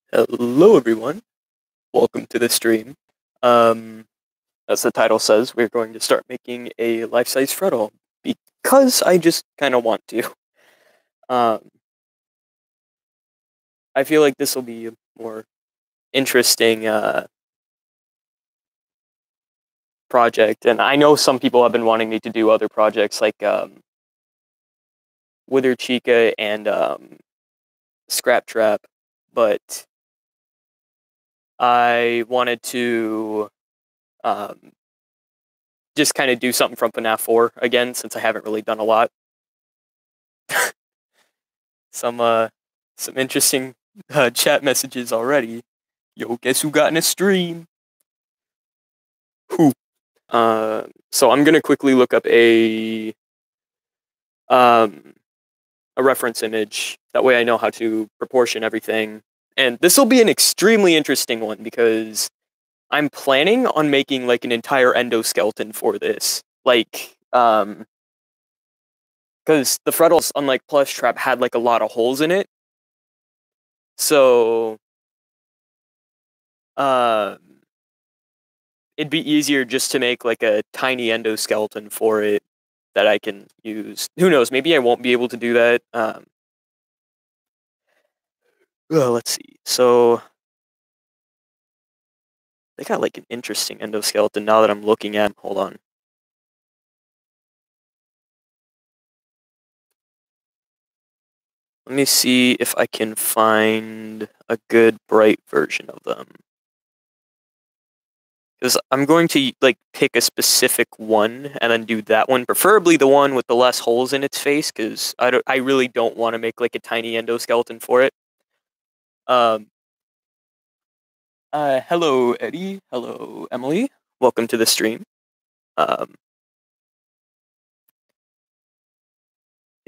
Hello, everyone. Welcome to the stream. Um, as the title says, we're going to start making a life-size Freddle because I just kind of want to. Um, I feel like this will be a more interesting project, and I know some people have been wanting me to do other projects like Wither Chica and Scrap Trap, but I wanted to um, just kind of do something from FNaF 4 again, since I haven't really done a lot. some interesting chat messages already. Yo, guess who got in a stream? Who? So I'm gonna quickly look up um a reference image. That way I know how to proportion everything. And this will be an extremely interesting one because I'm planning on making like an entire endoskeleton for this. Because the Freddles, unlike Plush Trap, had like a lot of holes in it. So um it'd be easier just to make like a tiny endoskeleton for it that I can use. Who knows? Maybe I won't be able to do that. Well, let's see. So they got like an interesting endoskeleton now that I'm looking at. Hold on. Let me see if I can find a good bright version of them. Because I'm going to like pick a specific one and then do that one, preferably the one with the less holes in its face, because I really don't want to make like a tiny endoskeleton for it. Hello Eddie, hello Emily, welcome to the stream. Yeah,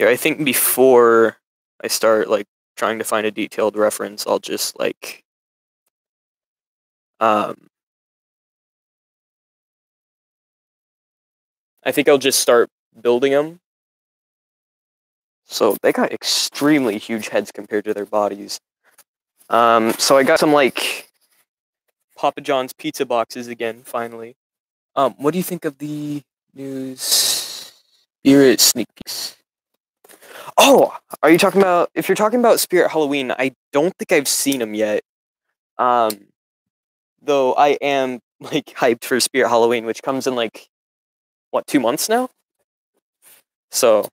I think before I start like trying to find a detailed reference, I'll just like I think I'll just start building them. So they got extremely huge heads compared to their bodies. So I got some like Papa John's pizza boxes again, finally. What do you think of the new Spirit sneak peeks? Oh, are you talking about? If you're talking about Spirit Halloween, I don't think I've seen them yet. Though I am like hyped for Spirit Halloween, which comes in like what, 2 months now. So,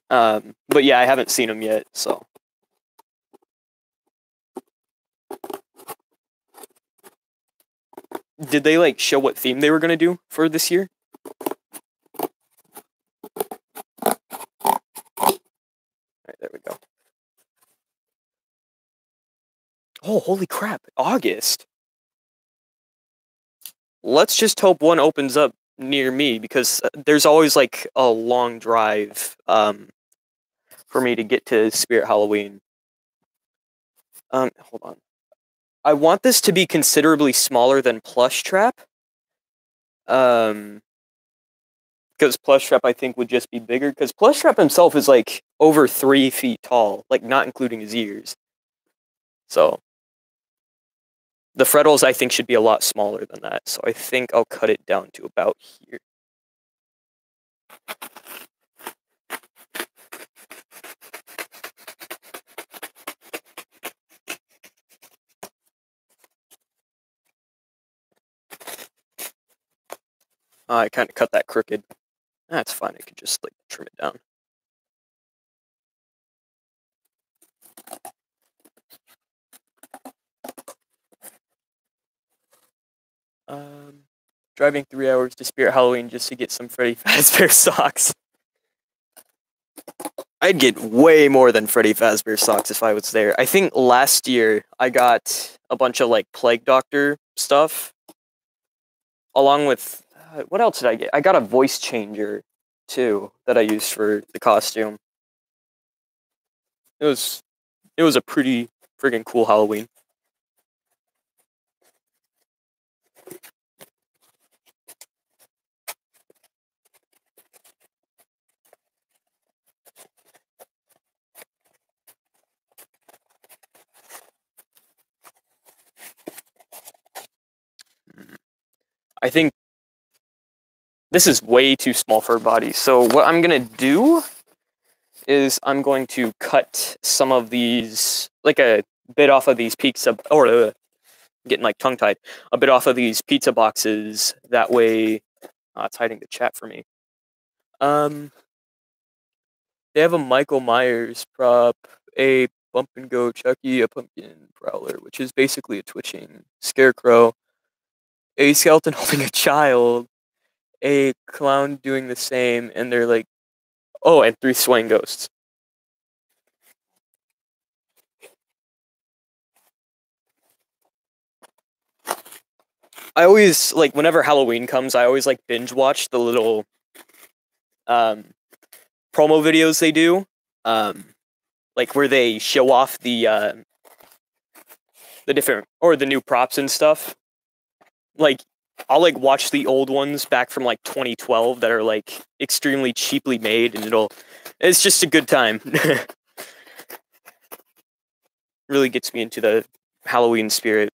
but yeah, I haven't seen them yet. So, did they like show what theme they were gonna do for this year? Alright, there we go. Oh, holy crap! August. Let's just hope one opens up near me, because there's always like a long drive for me to get to Spirit Halloween. Hold on. I want this to be considerably smaller than Plush Trap. Because Plush Trap I think would just be bigger, because Plush Trap himself is like over 3 feet tall, like not including his ears. So the Freddles I think should be a lot smaller than that, so I think I'll cut it down to about here. I kind of cut that crooked. That's fine, I could just like trim it down. Driving 3 hours to Spirit Halloween just to get some Freddy Fazbear socks. I'd get way more than Freddy Fazbear socks if I was there. I think last year I got a bunch of like Plague Doctor stuff, along with what else did I get? I got a voice changer too that I used for the costume. It was a pretty friggin' cool Halloween. I think this is way too small for her body. So what I'm gonna do is I'm going to cut some of these, like a bit off of these pizza, or getting like tongue-tied, a bit off of these pizza boxes. That way, it's hiding the chat for me. They have a Michael Myers prop, a Bump and Go Chucky, a pumpkin prowler, which is basically a twitching scarecrow, a skeleton holding a child, a clown doing the same, and they're like, oh, and 3 swaying ghosts. I always, like, whenever Halloween comes, I always, like, binge watch the little, promo videos they do, like, where they show off the different, or the new props and stuff. Like, I'll, like, watch the old ones back from, like, 2012 that are, like, extremely cheaply made, and it's just a good time. Really gets me into the Halloween spirit.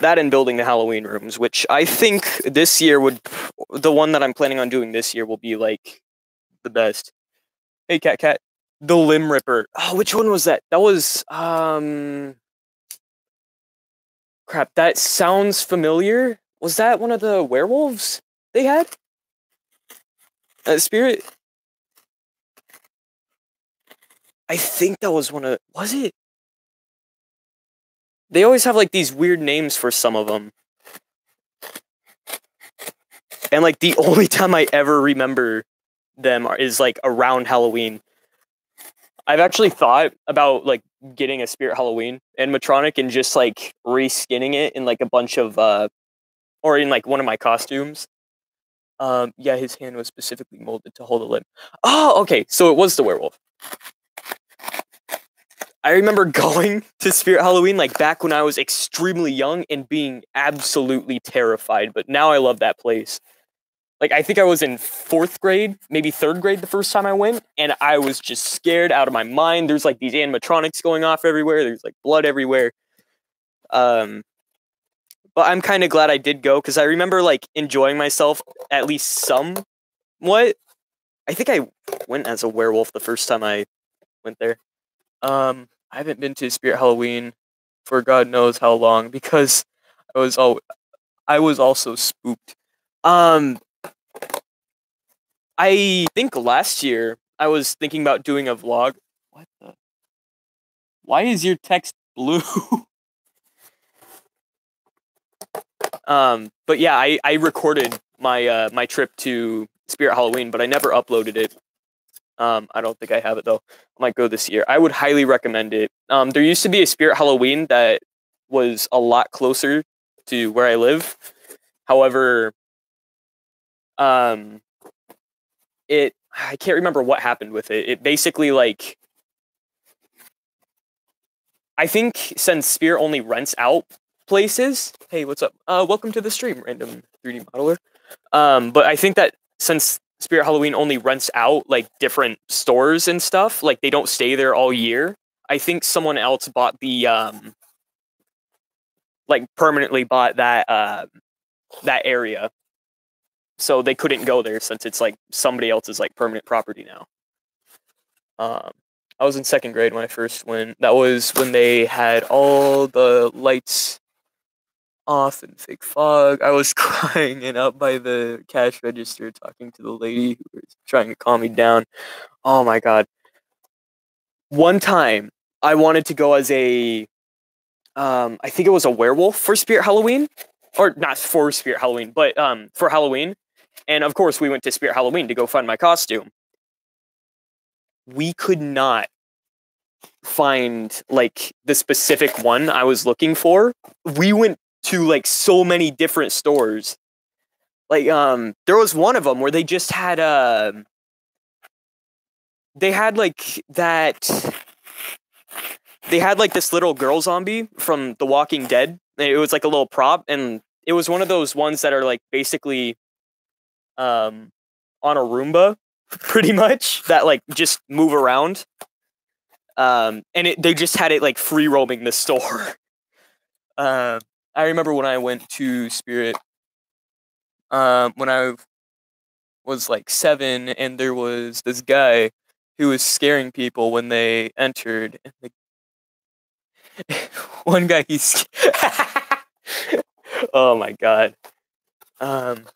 That and building the Halloween rooms, which I think this year the one that I'm planning on doing this year will be, like, the best. Hey, cat. The Limb Ripper. Oh, which one was that? That was, crap, that sounds familiar. Was that one of the werewolves they had? Spirit? I think that was was it? They always have, like, these weird names for some of them. And, like, the only time I ever remember them is, like, around Halloween. I've actually thought about, like, getting a Spirit Halloween animatronic and just, like, reskinning it in, like, a bunch of, or in, like, one of my costumes. Yeah, his hand was specifically molded to hold a limb. Oh, okay, so it was the werewolf. I remember going to Spirit Halloween, like, back when I was extremely young and being absolutely terrified, but now I love that place. Like, I think I was in 4th grade, maybe 3rd grade the first time I went, and I was just scared out of my mind. There's, like, these animatronics going off everywhere. There's, like, blood everywhere. But I'm kind of glad I did go, because I remember, like, enjoying myself at least somewhat. I think I went as a werewolf the first time I went there. I haven't been to Spirit Halloween for God knows how long, because I was also spooked. I think last year I was thinking about doing a vlog. What the? Why is your text blue? But yeah, I recorded my my trip to Spirit Halloween, but I never uploaded it. I don't think I have it though. I might go this year. I would highly recommend it. There used to be a Spirit Halloween that was a lot closer to where I live. However, I can't remember what happened with it. It basically, like, I think since Spirit only rents out places. Hey, what's up? Welcome to the stream, random 3D modeler. But I think that since Spirit Halloween only rents out, like, different stores and stuff, like, they don't stay there all year. I think someone else bought the like, permanently bought that that area, so they couldn't go there since it's, like, somebody else's, like, permanent property now. I was in 2nd grade when I first went. That was when they had all the lights off and fake fog. I was crying and out by the cash register talking to the lady who was trying to calm me down. Oh my god. One time I wanted to go as a I think it was a werewolf for Spirit Halloween. Or not for Spirit Halloween, but for Halloween. And of course we went to Spirit Halloween to go find my costume. We could not find, like, the specific one I was looking for. We went to, like, so many different stores. Like, there was one of them where they just had they had like this little girl zombie from The Walking Dead. It was like a little prop, and it was one of those ones that are, like, basically on a Roomba, pretty much, that, like, just move around. And they just had it, like, free roaming the store. I remember when I went to Spirit, when I was like 7, and there was this guy who was scaring people when they entered. And one guy, he's oh my god. Um,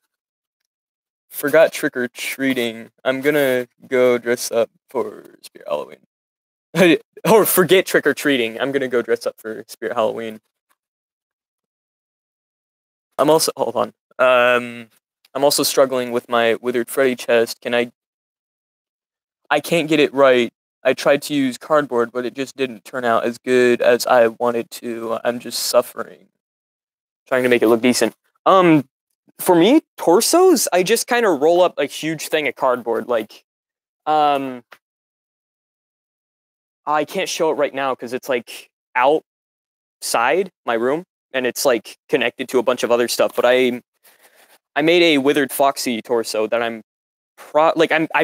Forgot trick or treating. I'm gonna go dress up for Spirit Halloween. Or forget trick or treating. I'm gonna go dress up for Spirit Halloween. I'm also hold on. I'm also struggling with my withered Freddy chest. I can't get it right. I tried to use cardboard, but it just didn't turn out as good as I wanted to. I'm just suffering, trying to make it look decent. For me, torsos, I just kind of roll up a huge thing of cardboard. Like, I can't show it right now because it's like outside my room and it's like connected to a bunch of other stuff. But I made a withered foxy torso that I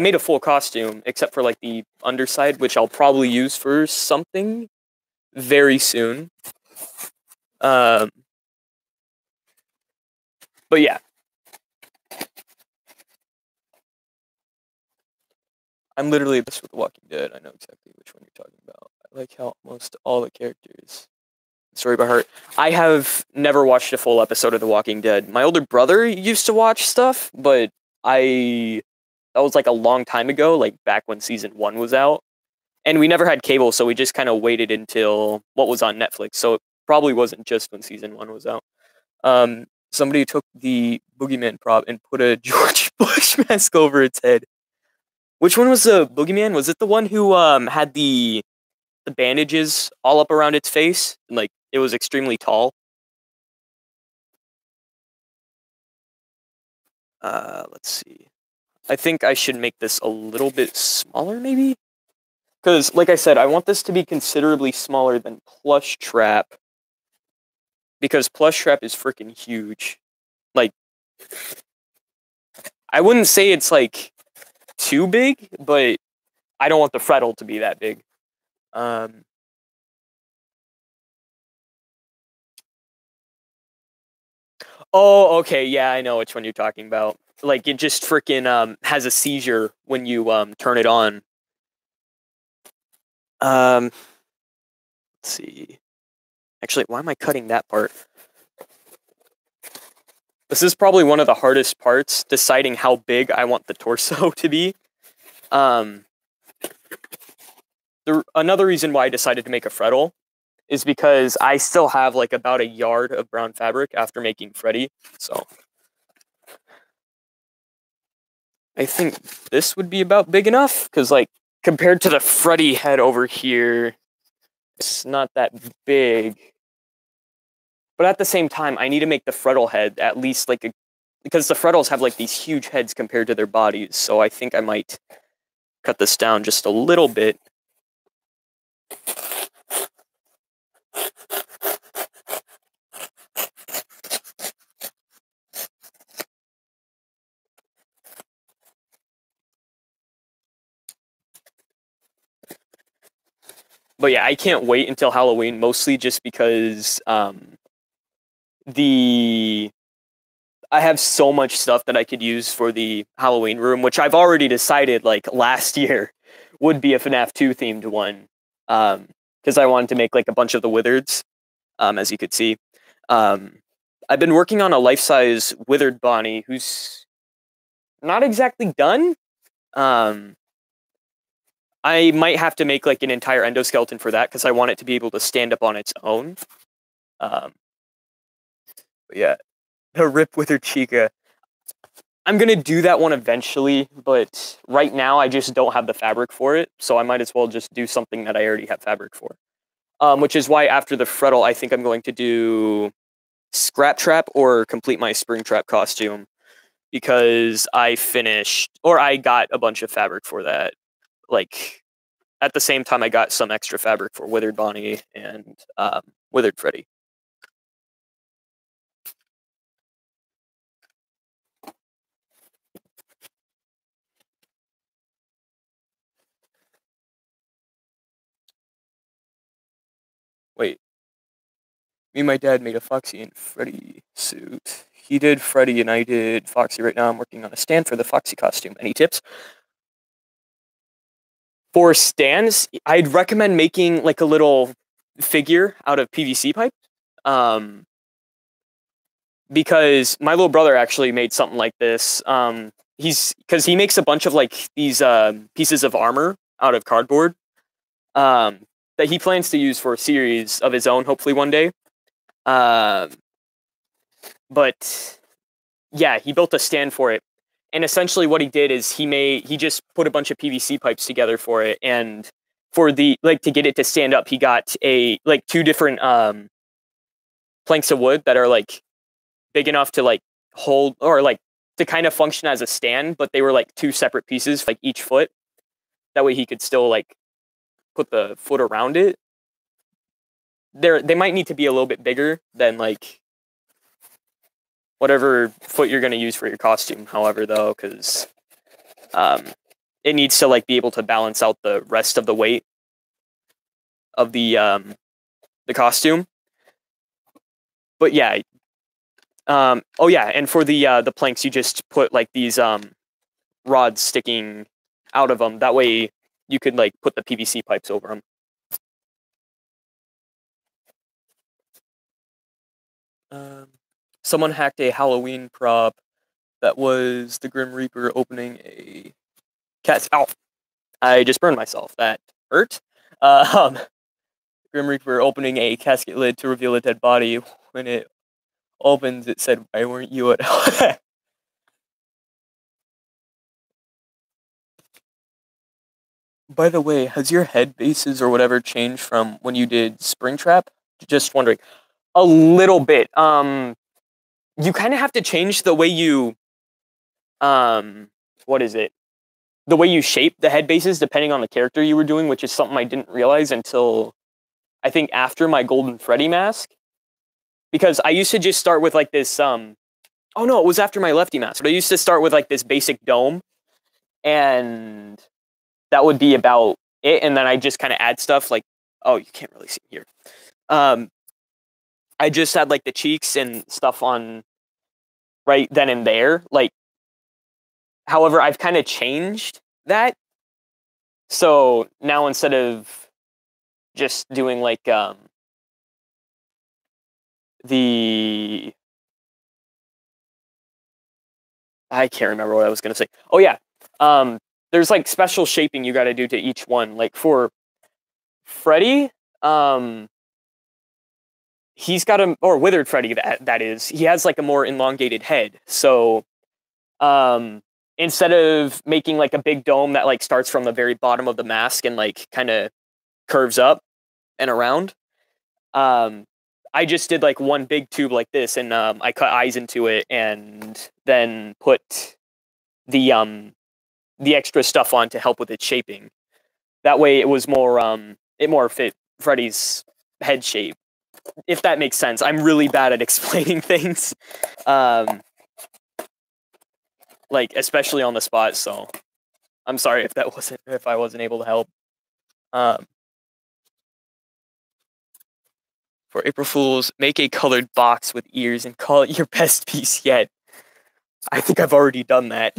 made a full costume except for like the underside, which I'll probably use for something very soon. But yeah, I'm literally obsessed with The Walking Dead. I know exactly which one you're talking about. I like how almost all the characters story by heart. I have never watched a full episode of The Walking Dead. My older brother used to watch stuff, but that was like a long time ago, like back when season 1 was out. And we never had cable, so we just kind of waited until what was on Netflix. So it probably wasn't just when season 1 was out. Somebody took the boogeyman prop and put a George Bush mask over its head. Which one was the boogeyman? Was it the one who had the bandages all up around its face and like it was extremely tall? Let's see. I think I should make this a little bit smaller, maybe? Because, like I said, I want this to be considerably smaller than Plush Trap. Because Plush Trap is freaking huge. Like, I wouldn't say it's, like, too big, but I don't want the Freddle to be that big. Oh, okay, yeah, I know which one you're talking about. Like, it just freaking has a seizure when you turn it on. Let's see. Actually, why am I cutting that part? This is probably one of the hardest parts, deciding how big I want the torso to be. Another reason why I decided to make a Freddle is because I still have like about a yard of brown fabric after making Freddy. So I think this would be about big enough because like compared to the Freddy head over here, it's not that big. But at the same time, I need to make the Freddle head at least like because the Freddles have like these huge heads compared to their bodies. So I think I might cut this down just a little bit. But yeah, I can't wait until Halloween, mostly just because I have so much stuff that I could use for the Halloween room, which I've already decided like last year would be a FNaF 2 themed one. Because I wanted to make like a bunch of the Withereds, as you could see. I've been working on a life-size Withered Bonnie who's not exactly done. I might have to make like an entire endoskeleton for that because I want it to be able to stand up on its own. But yeah, the Rip Withered Chica. I'm gonna do that one eventually, but right now I just don't have the fabric for it, so I might as well just do something that I already have fabric for. Which is why after the Freddle, I think I'm going to do Scrap Trap or complete my Spring Trap costume because I got a bunch of fabric for that. Like at the same time, I got some extra fabric for Withered Bonnie and Withered Freddy. Wait, me and my dad made a Foxy and Freddy suit. he did Freddy and I did Foxy. Right now I'm working on a stand for the Foxy costume. Any tips? For stands, I'd recommend making like a little figure out of PVC pipe. Because my little brother actually made something like this. Because he makes a bunch of like these pieces of armor out of cardboard that he plans to use for a series of his own, hopefully one day. But yeah, he built a stand for it, and essentially what he did is he just put a bunch of PVC pipes together for it, and for the to get it to stand up, he got two different planks of wood that are like big enough to like hold or like to kind of function as a stand, but they were like two separate pieces, like each foot. That way he could still like put the foot around it. They might need to be a little bit bigger than like whatever foot you're going to use for your costume. However, though, because it needs to like be able to balance out the rest of the weight of the costume. But yeah. Oh yeah, and for the planks, you just put like these rods sticking out of them. That way, you could like put the PVC pipes over them. Someone hacked a Halloween prop that was the Grim Reaper opening a cat. Ow! I just burned myself. That hurt. Grim Reaper opening a casket lid to reveal a dead body. When it opens, it said, "Why weren't you at?" By the way, has your head bases or whatever changed from when you did Springtrap? Just wondering. A little bit. You kind of have to change the way you, what is it? The way you shape the head bases depending on the character you were doing, which is something I didn't realize until I think after my Golden Freddy mask. Because I used to just start with like this, oh no, it was after my Lefty mask. But I used to start with like this basic dome, and that would be about it. And then I just kind of add stuff like, oh, you can't really see here. I just had like the cheeks and stuff on right then and there. Like, however, I've kind of changed that. So now instead of just doing like the I can't remember what I was gonna say. Oh yeah. There's like special shaping you gotta do to each one. Like for Freddy, he's got or Withered Freddy that is, he has like a more elongated head. So instead of making like a big dome that like starts from the very bottom of the mask and like kind of curves up and around, I just did like one big tube like this, and I cut eyes into it, and then put the extra stuff on to help with its shaping. That way, it was more it more fit Freddy's head shape, if that makes sense. I'm really bad at explaining things, like especially on the spot. So I'm sorry if I wasn't able to help. For April Fools, make a colored box with ears and call it your best piece yet. I think I've already done that.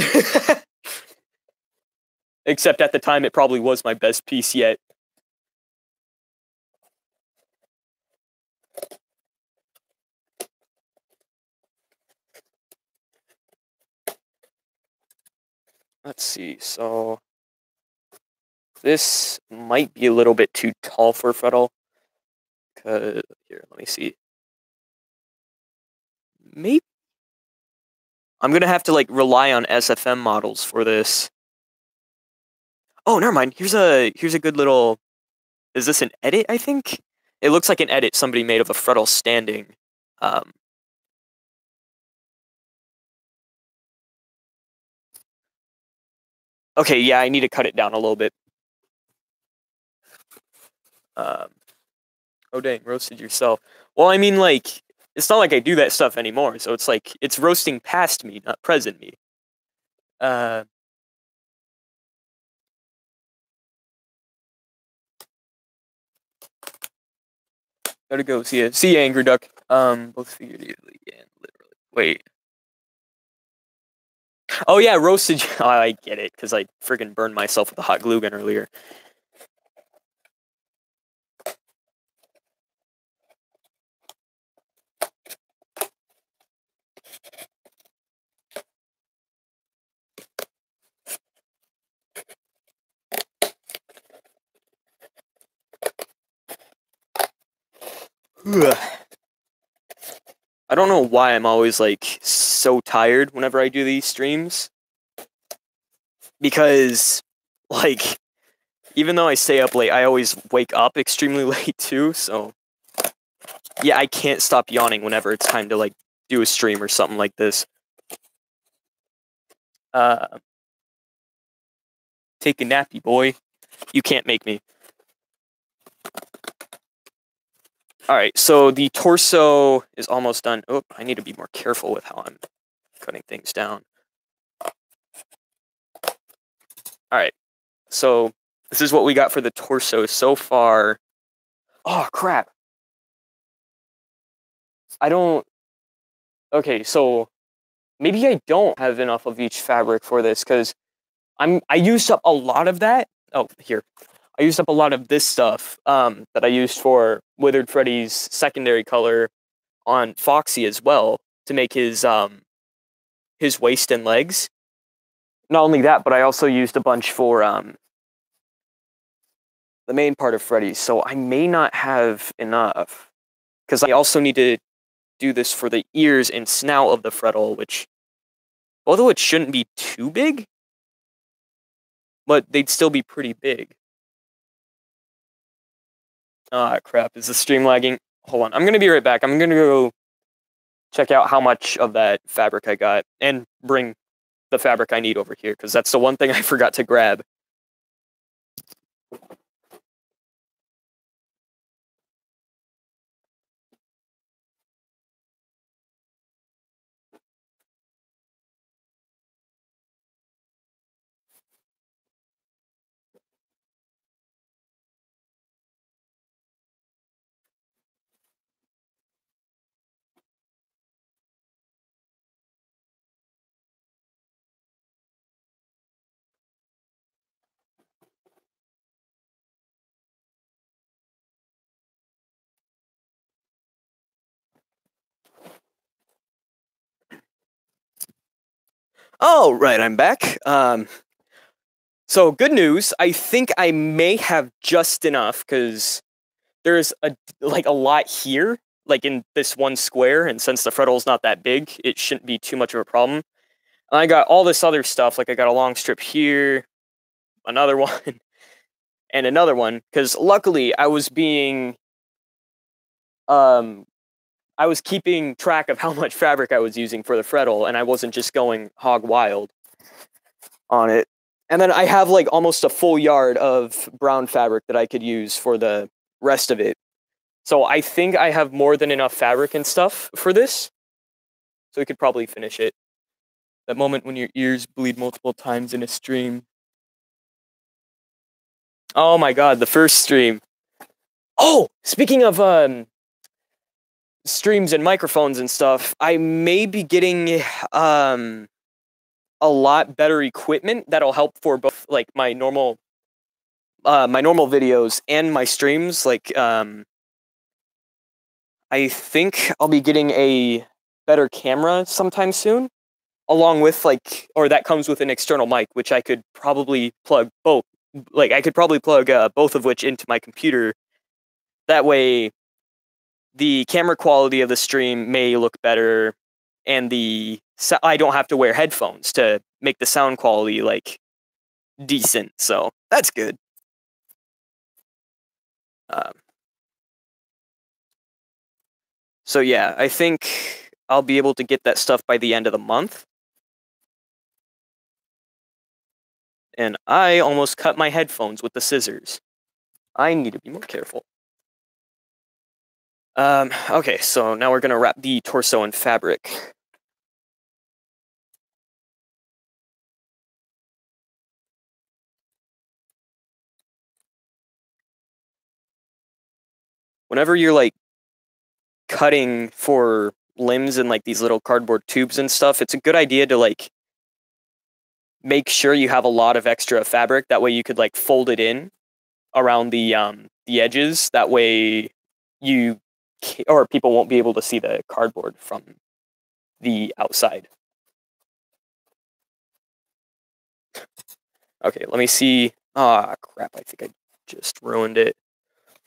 Except at the time, it probably was my best piece yet. Let's see, so this might be a little bit too tall for Freddle. Here, let me see. Maybe I'm gonna have to like rely on SFM models for this. Oh, never mind. Here's a good little. Is this an edit? I think it looks like an edit somebody made of a Freddle standing. Okay, yeah, I need to cut it down a little bit. Oh dang, roasted yourself. Well, I mean, like, it's not like I do that stuff anymore, so it's like, it's roasting past me, not present me. Gotta go, see ya, Angry Duck. Both figuratively and literally. Wait. Oh yeah, roasted. Oh, I get it, because I friggin' burned myself with a hot glue gun earlier. Ugh. I don't know why I'm always like so tired whenever I do these streams. Because, like, even though I stay up late, I always wake up extremely late too, so yeah, I can't stop yawning whenever it's time to like do a stream or something like this. Take a nappy, boy. You can't make me. Alright, so the torso is almost done. Oh, I need to be more careful with how I'm cutting things down. Alright, so this is what we got for the torso so far. Oh, crap. I don't... Okay, so maybe I don't have enough of each fabric for this, because I used up a lot of that. Oh, here. I used up a lot of this stuff that I used for Withered Freddy's secondary color on Foxy as well to make his waist and legs. Not only that, but I also used a bunch for the main part of Freddy, so I may not have enough. Because I also need to do this for the ears and snout of the Freddle, which, although it shouldn't be too big, but they'd still be pretty big. Ah, crap, is the stream lagging? Hold on, I'm gonna be right back. I'm gonna go check out how much of that fabric I got, and bring the fabric I need over here, because that's the one thing I forgot to grab. Oh, right, I'm back. So good news. I think I may have just enough, because there's a lot here, like in this one square, and since the Freddle's not that big, it shouldn't be too much of a problem. And I got all this other stuff, like I got a long strip here, another one, and another one, because luckily I was keeping track of how much fabric I was using for the Freddle, and I wasn't just going hog wild on it. And then I have like almost a full yard of brown fabric that I could use for the rest of it. So I think I have more than enough fabric and stuff for this. So we could probably finish it. That moment when your ears bleed multiple times in a stream. Oh my god, the first stream. Oh, speaking of streams and microphones and stuff, I may be getting a lot better equipment that'll help for both like my normal videos and my streams. Like I think I'll be getting a better camera sometime soon, along with or that comes with an external mic, which I could probably plug both. Like I could probably plug both of which into my computer. That way, the camera quality of the stream may look better, and I don't have to wear headphones to make the sound quality like decent. So that's good. So yeah, I think I'll be able to get that stuff by the end of the month. And I almost cut my headphones with the scissors. I need to be more careful. Okay, so now we're gonna wrap the torso in fabric. Whenever you're like cutting for limbs and like these little cardboard tubes and stuff, it's a good idea to like make sure you have a lot of extra fabric. That way you could like fold it in around the edges. That way or people won't be able to see the cardboard from the outside. Okay, let me see. Ah, crap, I think I just ruined it.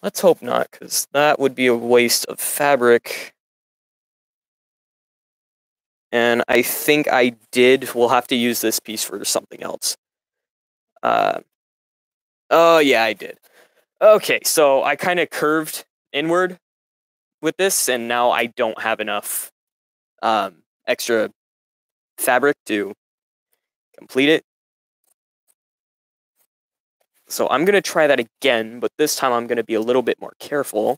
Let's hope not, because that would be a waste of fabric. And I think I did. We'll have to use this piece for something else. Oh, yeah, I did. Okay, so I kind of curved inward with this, and now I don't have enough extra fabric to complete it. So I'm going to try that again, but this time I'm going to be a little bit more careful.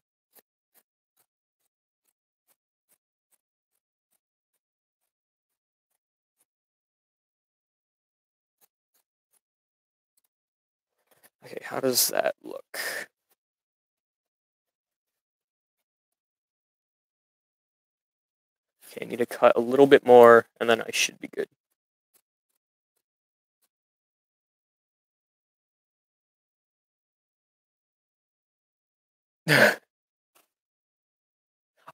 Okay, how does that look? Okay, I need to cut a little bit more, and then I should be good.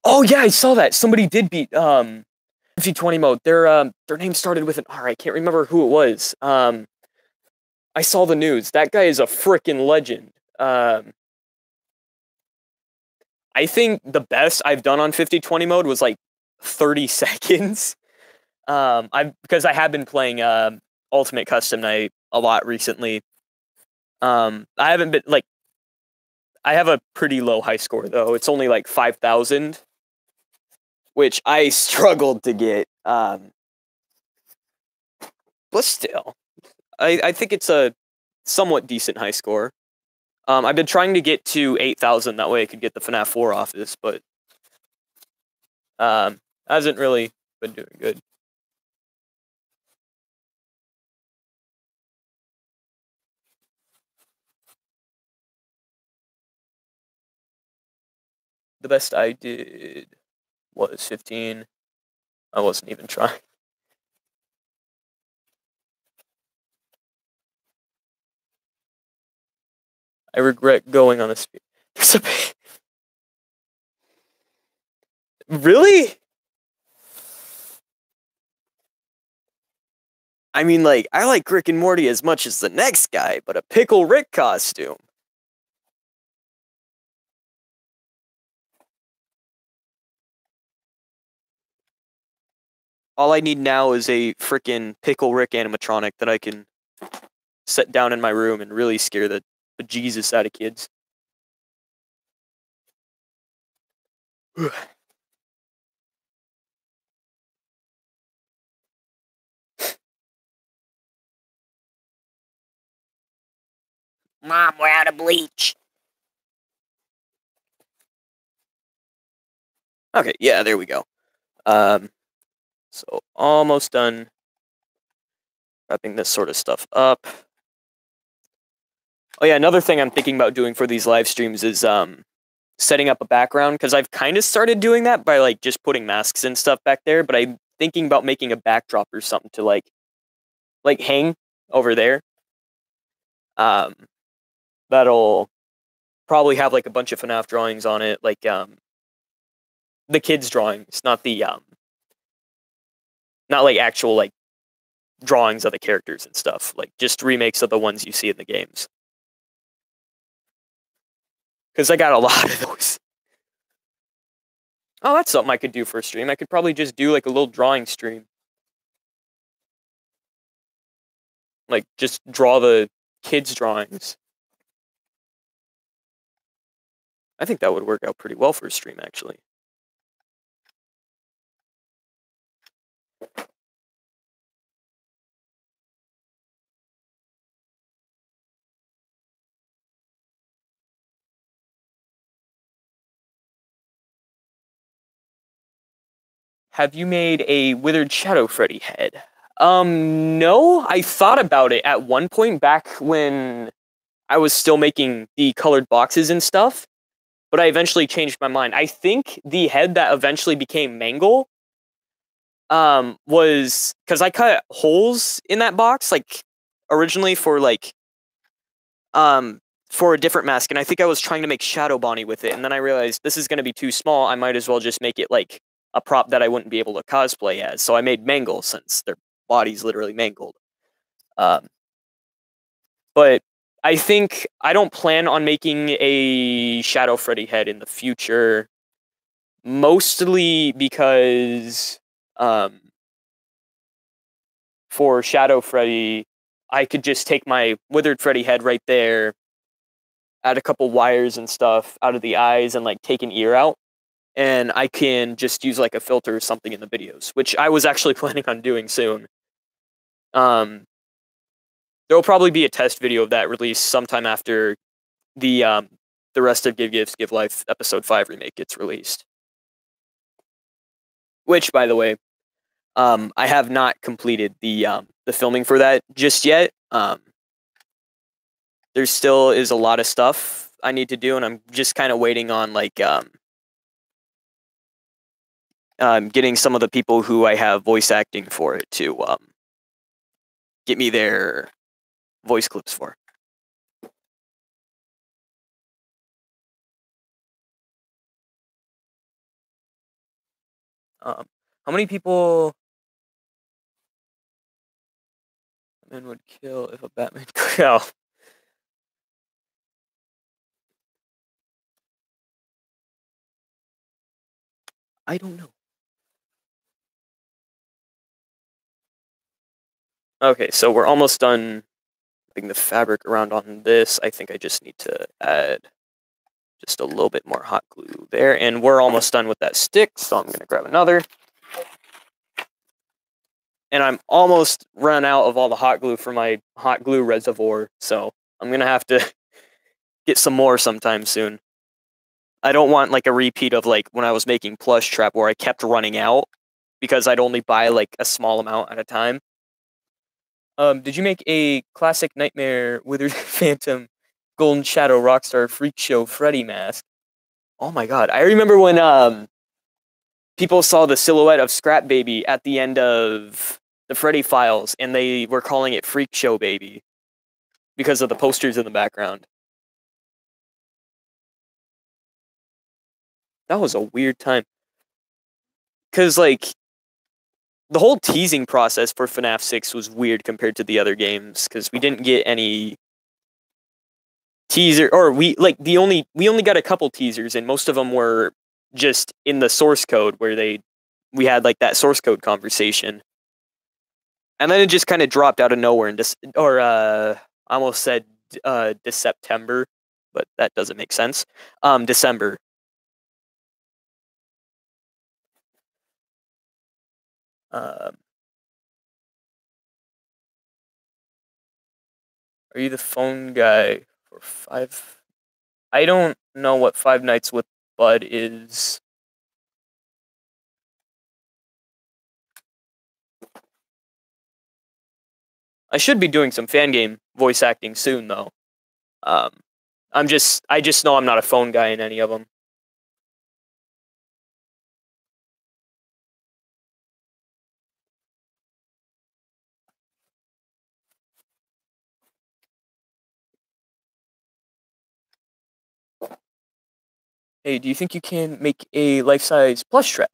Oh yeah, I saw that. Somebody did beat 50-20 mode. Their name started with an R. I can't remember who it was. I saw the news. That guy is a freaking legend. I think the best I've done on 50-20 mode was like 30 seconds. Because I have been playing Ultimate Custom Night a lot recently. I haven't been like I have a pretty low high score though. It's only like 5,000, which I struggled to get. But still, I think it's a somewhat decent high score. I've been trying to get to 8,000, that way I could get the FNaF 4 off this, but hasn't really been doing good. The best I did was 15. I wasn't even trying. I regret going on this. Really? I mean, like, I like Rick and Morty as much as the next guy, but a Pickle Rick costume. All I need now is a freaking Pickle Rick animatronic that I can set down in my room and really scare the bejesus out of kids. Mom, we're out of bleach. Okay, yeah, there we go. So almost done wrapping this sort of stuff up. Oh yeah, another thing I'm thinking about doing for these live streams is setting up a background, because I've kind of started doing that by like just putting masks and stuff back there, but I'm thinking about making a backdrop or something to like hang over there. That'll probably have like a bunch of FNaF drawings on it, like the kids' drawings, not the not like actual like drawings of the characters and stuff, like just remakes of the ones you see in the games. Because I got a lot of those. Oh, that's something I could do for a stream. I could probably just do like a little drawing stream. Like just draw the kids' drawings. I think that would work out pretty well for a stream, actually. Have you made a Withered Shadow Freddy head? No, I thought about it at one point back when I was still making the colored boxes and stuff, but I eventually changed my mind. I think the head that eventually became Mangle was because I cut holes in that box, like, originally for, like, for a different mask, and I think I was trying to make Shadow Bonnie with it, and then I realized this is going to be too small, I might as well just make it, like, a prop that I wouldn't be able to cosplay as, so I made Mangle, since their body's literally mangled. But I think I don't plan on making a Shadow Freddy head in the future, mostly because, for Shadow Freddy, I could just take my Withered Freddy head right there, add a couple wires and stuff out of the eyes, and, like, take an ear out, and I can just use, like, a filter or something in the videos, which I was actually planning on doing soon. There will probably be a test video of that released sometime after the rest of Give Gifts, Give Life Episode 5 remake gets released. Which, by the way, I have not completed the filming for that just yet. There still is a lot of stuff I need to do, and I'm just kind of waiting on, like, getting some of the people who I have voice acting for it to get me their voice clips for. How many people Batman would kill if a Batman kill? I don't know. Okay, so we're almost done putting the fabric around on this. I think I just need to add just a little bit more hot glue there, and we're almost done with that stick, so I'm going to grab another. And I'm almost run out of all the hot glue for my hot glue reservoir, so I'm going to have to get some more sometime soon. I don't want, like, a repeat of, like, when I was making Plush Trap where I kept running out because I'd only buy, like, a small amount at a time. Did you make a classic Nightmare Withered Phantom Golden Shadow Rockstar Freak Show Freddy mask? Oh my god, I remember when people saw the silhouette of Scrap Baby at the end of the Freddy Files, and they were calling it Freak Show Baby because of the posters in the background. That was a weird time. Because, like, the whole teasing process for FNaF 6 was weird compared to the other games, because we didn't get any teaser, or we only got a couple teasers, and most of them were just in the source code where we had, like, that source code conversation. And then it just kind of dropped out of nowhere in I almost said September, but that doesn't make sense. December. Are you the phone guy for 5? I don't know what 5 Nights with Bud is. I should be doing some fan game voice acting soon, though. I just know I'm not a phone guy in any of them. Hey, do you think you can make a life-size plush trap?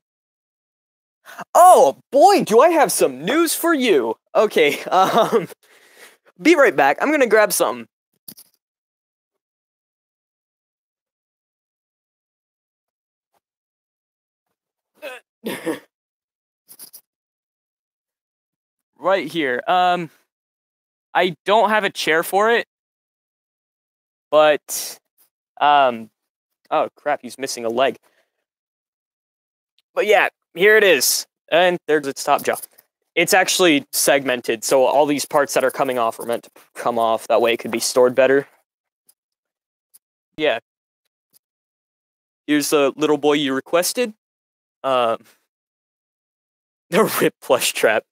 Oh, boy, do I have some news for you. Okay, be right back. I'm gonna grab something. Right here. I don't have a chair for it, but, oh crap, he's missing a leg. But yeah, here it is. And there's its top jaw. It's actually segmented, so all these parts that are coming off are meant to come off. That way it could be stored better. Yeah. Here's the little boy you requested. The Rip plush trap.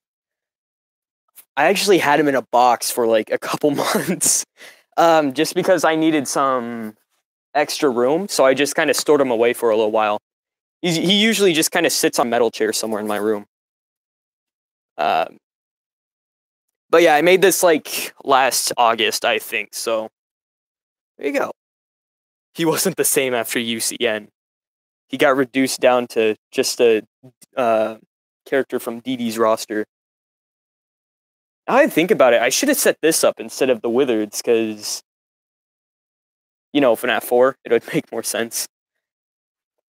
I actually had him in a box for, like, a couple months. Just because I needed some extra room, so I just kind of stored him away for a little while. He usually just kind of sits on a metal chair somewhere in my room. Um, but yeah, I made this like last August, I think. So there you go. He wasn't the same after UCN. He got reduced down to just a character from Dee Dee's roster. Now I think about it, I should have set this up instead of the Wizards, because, you know, FNaF 4, it would make more sense.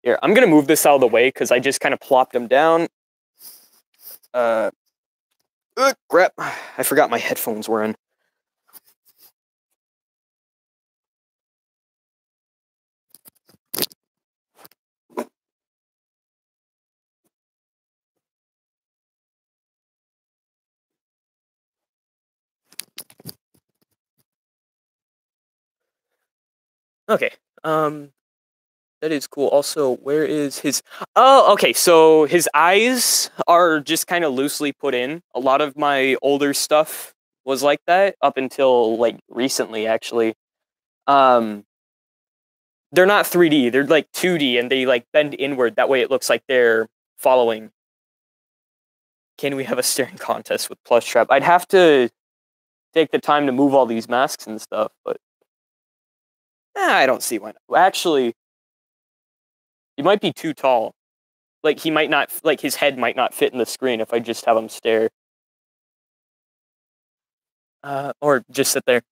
Here, I'm going to move this out of the way, because I just kind of plopped him down. Crap. I forgot my headphones were in. Okay, that is cool. Also, where is his... Oh, okay, so his eyes are just kind of loosely put in. A lot of my older stuff was like that, up until, like, recently, actually. They're not 3D, they're, like, 2D, and they, like, bend inward. That way it looks like they're following. Can we have a staring contest with Plushtrap? I'd have to take the time to move all these masks and stuff, but... I don't see why not. Actually, he might be too tall. Like, he might not, like, his head might not fit in the screen if I just have him stare. Or just sit there.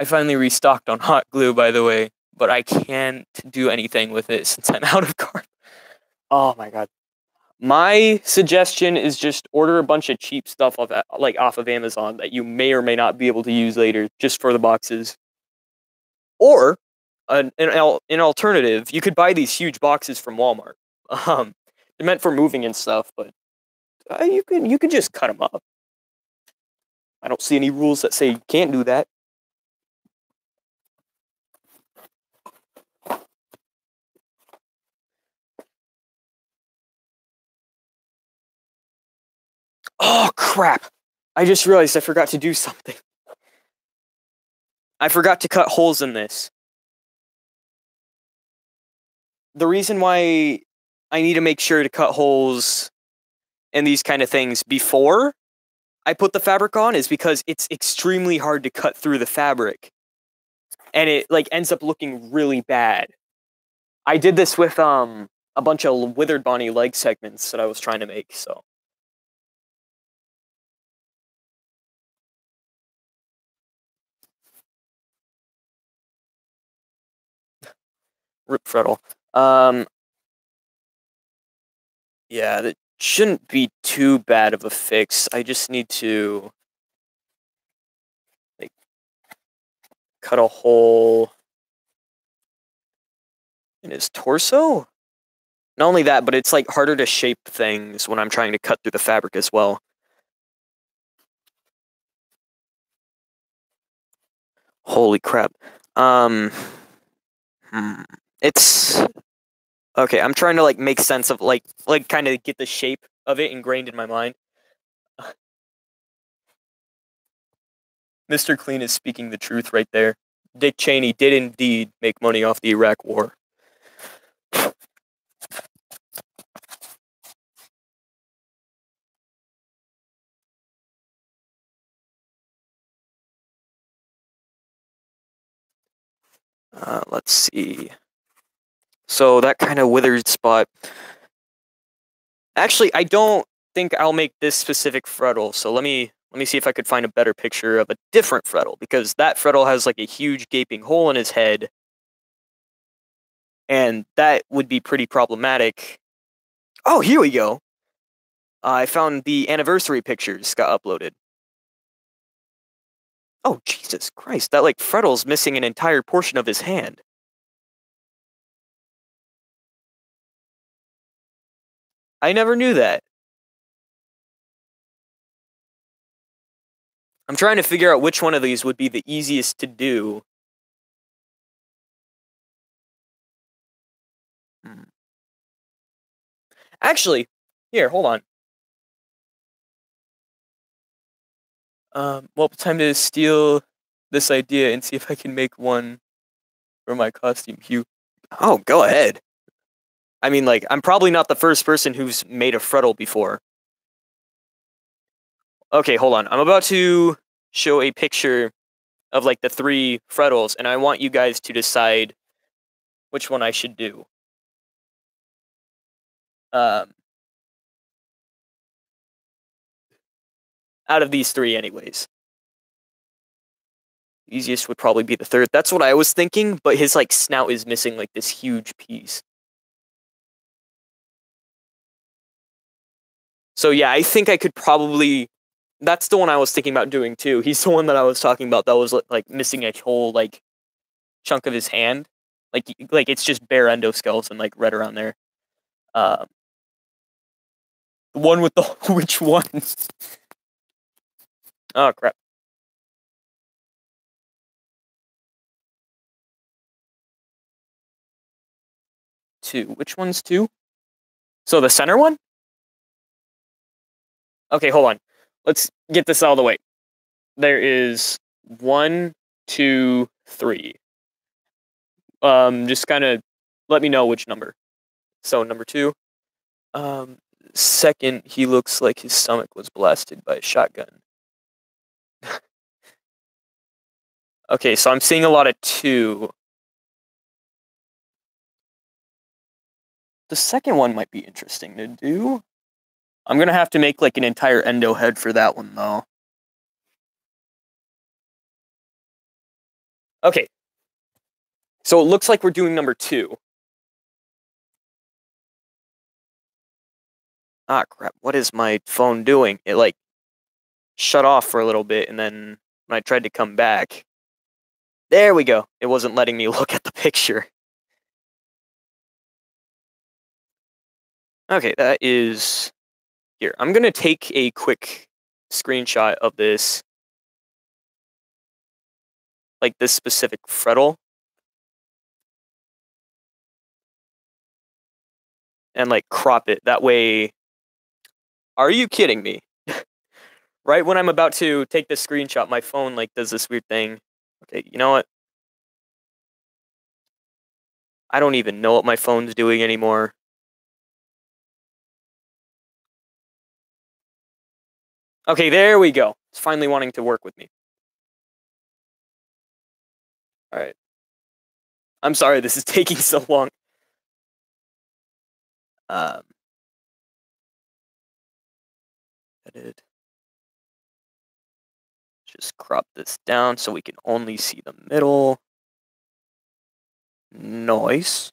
I finally restocked on hot glue, by the way, but I can't do anything with it since I'm out of card. Oh my god. My suggestion is just order a bunch of cheap stuff off of Amazon that you may or may not be able to use later, just for the boxes. Or, an alternative, you could buy these huge boxes from Walmart. They're meant for moving and stuff, but you could just cut them up. I don't see any rules that say you can't do that. Oh, crap. I just realized I forgot to do something. I forgot to cut holes in this. The reason why I need to make sure to cut holes in these kind of things before I put the fabric on is because it's extremely hard to cut through the fabric. And it, like, ends up looking really bad. I did this with, a bunch of Withered Bonnie leg segments that I was trying to make, so... Rip Freddle. Yeah, that shouldn't be too bad of a fix. I just need to, like, cut a hole in his torso? Not only that, but it's, like, harder to shape things when I'm trying to cut through the fabric as well. Holy crap. It's... Okay, I'm trying to, like, make sense of, like kind of get the shape of it ingrained in my mind. Mr. Clean is speaking the truth right there. Dick Cheney did indeed make money off the Iraq War. Let's see. So that kind of withered spot. Actually, I don't think I'll make this specific Freddle, so let me see if I could find a better picture of a different Freddle, because that Freddle has, like, a huge gaping hole in his head, and that would be pretty problematic. Oh, here we go! I found the anniversary pictures got uploaded. Oh, Jesus Christ, that, like, Freddle's missing an entire portion of his hand. I never knew that. I'm trying to figure out which one of these would be the easiest to do. Actually, here, hold on. Well, time to steal this idea and see if I can make one for my costume hue. Oh, go ahead. I mean, like, I'm probably not the first person who's made a Freddle before. Okay, hold on. I'm about to show a picture of like the 3 Freddles, and I want you guys to decide which one I should do. Out of these 3 anyways. Easiest would probably be the 3rd. That's what I was thinking, but his like snout is missing like this huge piece. So yeah, I think I could probably. That's the one I was thinking about doing too. He's the one that I was talking about that was like missing a whole like chunk of his hand. Like it's just bare endoskeleton like right around there. The one with the which one? Oh crap. 2. Which one's 2? So the center one? Okay, hold on. Let's get this out of the way. There is 1, 2, 3. Just kind of let me know which number. So number 2. Second, he looks like his stomach was blasted by a shotgun. Okay, so I'm seeing a lot of 2. The second one might be interesting to do. I'm gonna have to make like an entire endo head for that one though. Okay. So it looks like we're doing number 2. Ah, crap. What is my phone doing? It like shut off for a little bit, and then when I tried to come back, there we go. It wasn't letting me look at the picture. Okay, that is here. I'm gonna take a quick screenshot of this, like this specific Freddle, and like crop it. That way. Are you kidding me? Right when I'm about to take this screenshot, my phone like does this weird thing. Okay, you know what? I don't even know what my phone's doing anymore. Okay, there we go. It's finally wanting to work with me. Alright. I'm sorry this is taking so long. Edit. Just crop this down so we can only see the middle. Nice.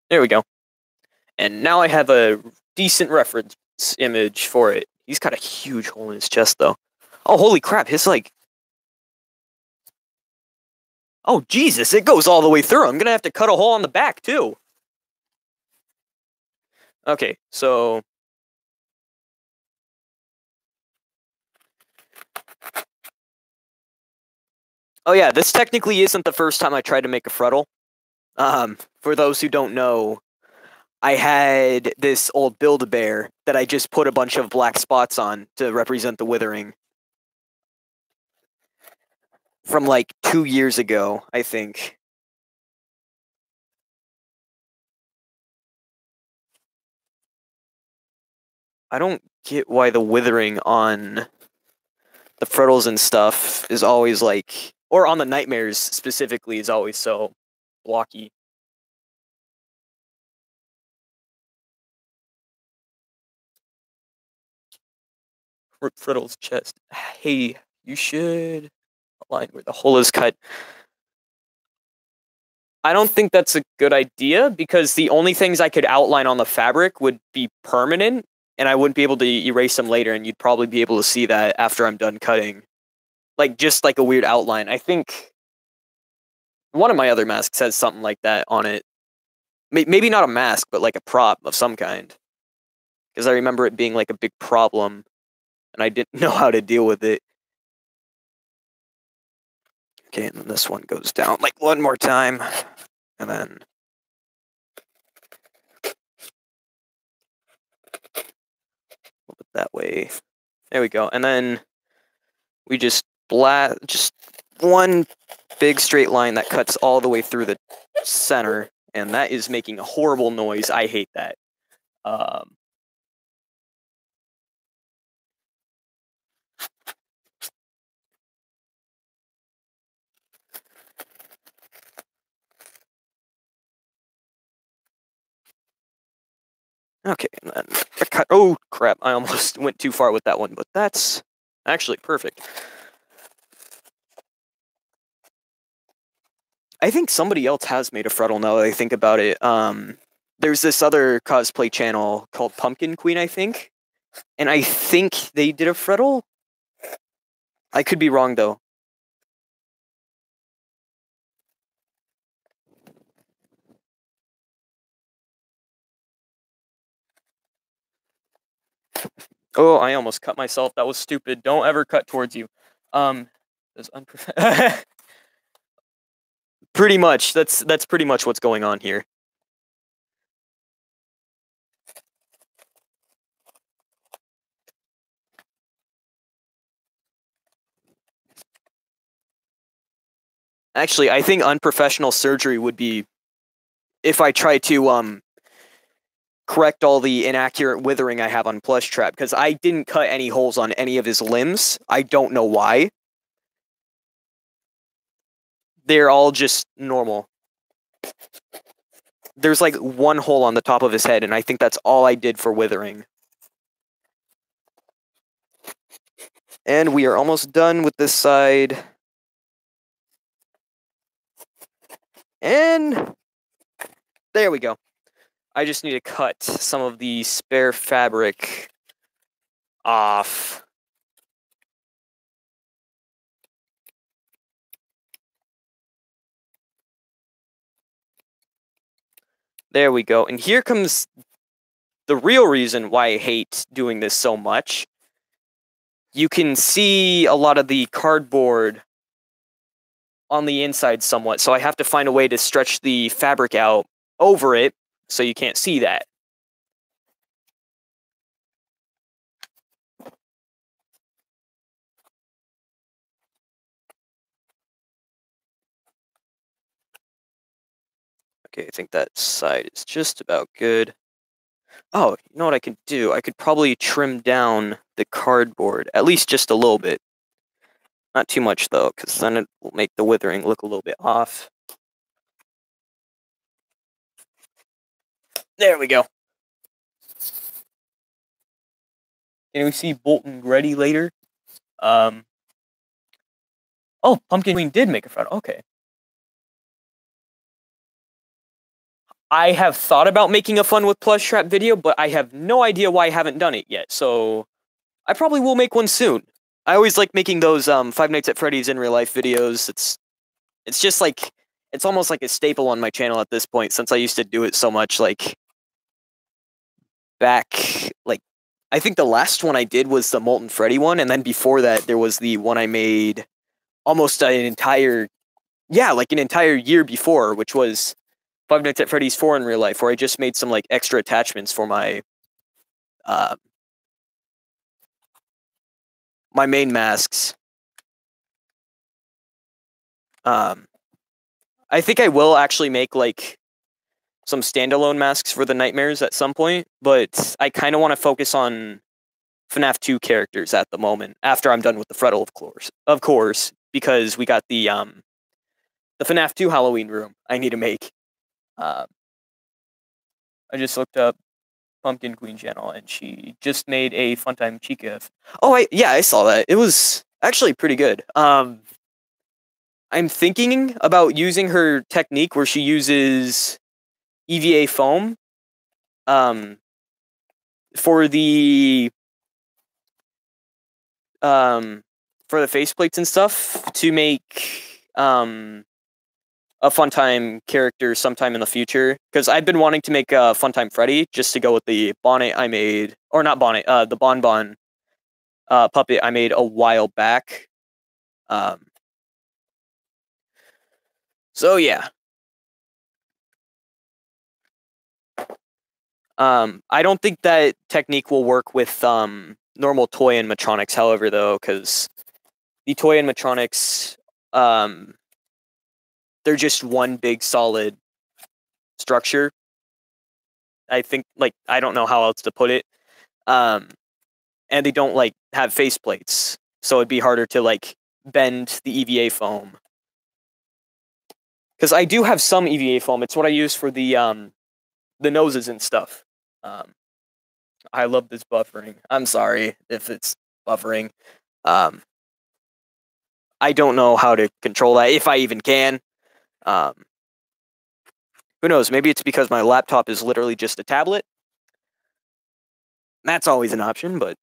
There we go. And now I have a decent reference image for it. He's got a huge hole in his chest, though. Oh, holy crap. His, like... Oh, Jesus. It goes all the way through. I'm going to have to cut a hole on the back, too. Okay, so... Oh, yeah. This technically isn't the first time I tried to make a Freddle. For those who don't know, I had this old Build-A-Bear that I just put a bunch of black spots on to represent the withering. From like 2 years ago, I think. I don't get why the withering on the Freddles and stuff is always like, or on the Nightmares specifically, is always so blocky. Freddle's chest. Hey, you should align where the hole is cut. I don't think that's a good idea because the only things I could outline on the fabric would be permanent, and I wouldn't be able to erase them later, and you'd probably be able to see that after I'm done cutting. Like, just like a weird outline. I think one of my other masks has something like that on it. Maybe not a mask, but like a prop of some kind. Because I remember it being like a big problem, and I didn't know how to deal with it. Okay, and then this one goes down like one more time, and then flip it that way. There we go, and then we just one big straight line that cuts all the way through the center, and that is making a horrible noise. I hate that. Okay, and then oh crap, I almost went too far with that one, but that's actually perfect. I think somebody else has made a Freddle now that I think about it. There's this other cosplay channel called Pumpkin Queen, I think. And I think they did a Freddle. I could be wrong, though. Oh, I almost cut myself. That was stupid. Don't ever cut towards you. Pretty much. That's pretty much what's going on here. Actually, I think unprofessional surgery would be if I try to correct all the inaccurate withering I have on Plushtrap, because I didn't cut any holes on any of his limbs. I don't know why. They're all just normal. There's like one hole on the top of his head, and I think that's all I did for withering. And we are almost done with this side. And there we go. I just need to cut some of the spare fabric off. There we go. And here comes the real reason why I hate doing this so much. You can see a lot of the cardboard on the inside somewhat, so I have to find a way to stretch the fabric out over it so you can't see that. Okay, I think that side is just about good. Oh, you know what I could do? I could probably trim down the cardboard, at least just a little bit. Not too much, though, because then it will make the withering look a little bit off. There we go. Can we see Bolton ready later? Oh, Pumpkin Queen did make a Freddle. Okay. I have thought about making a Fun with Plushtrap video, but I have no idea why I haven't done it yet, so I probably will make one soon. I always like making those Five Nights at Freddy's in real life videos. It's just like, it's almost like a staple on my channel at this point, since I used to do it so much, like, back, like, I think the last one I did was the Molten Freddy one, and then before that, there was the one I made almost an entire, yeah, like an entire year before, which was Five Nights at Freddy's 4 in real life, where I just made some, like, extra attachments for my, my main masks. I think I will actually make, like, some standalone masks for the Nightmares at some point, but I kind of want to focus on FNaF 2 characters at the moment, after I'm done with the Freddle, of course, because we got the FNaF 2 Halloween room I need to make. I just looked up Pumpkin Queen channel, and she just made a Funtime Chica. Oh, yeah, I saw that. It was actually pretty good. I'm thinking about using her technique where she uses EVA foam for the faceplates and stuff to make a Funtime character sometime in the future, because I've been wanting to make a Funtime Freddy just to go with the bonnet I made, or not bonnet, the Bonbon puppet I made a while back. So yeah. I don't think that technique will work with normal toy animatronics, however, though, because the toy animatronics, they're just one big solid structure. I think, like, I don't know how else to put it. And they don't, like, have faceplates, so it'd be harder to, like, bend the EVA foam. Because I do have some EVA foam. It's what I use for the noses and stuff. I love this buffering. I'm sorry if it's buffering. Um, I don't know how to control that, if I even can. Um, who knows? Maybe it's because my laptop is literally just a tablet. That's always an option, but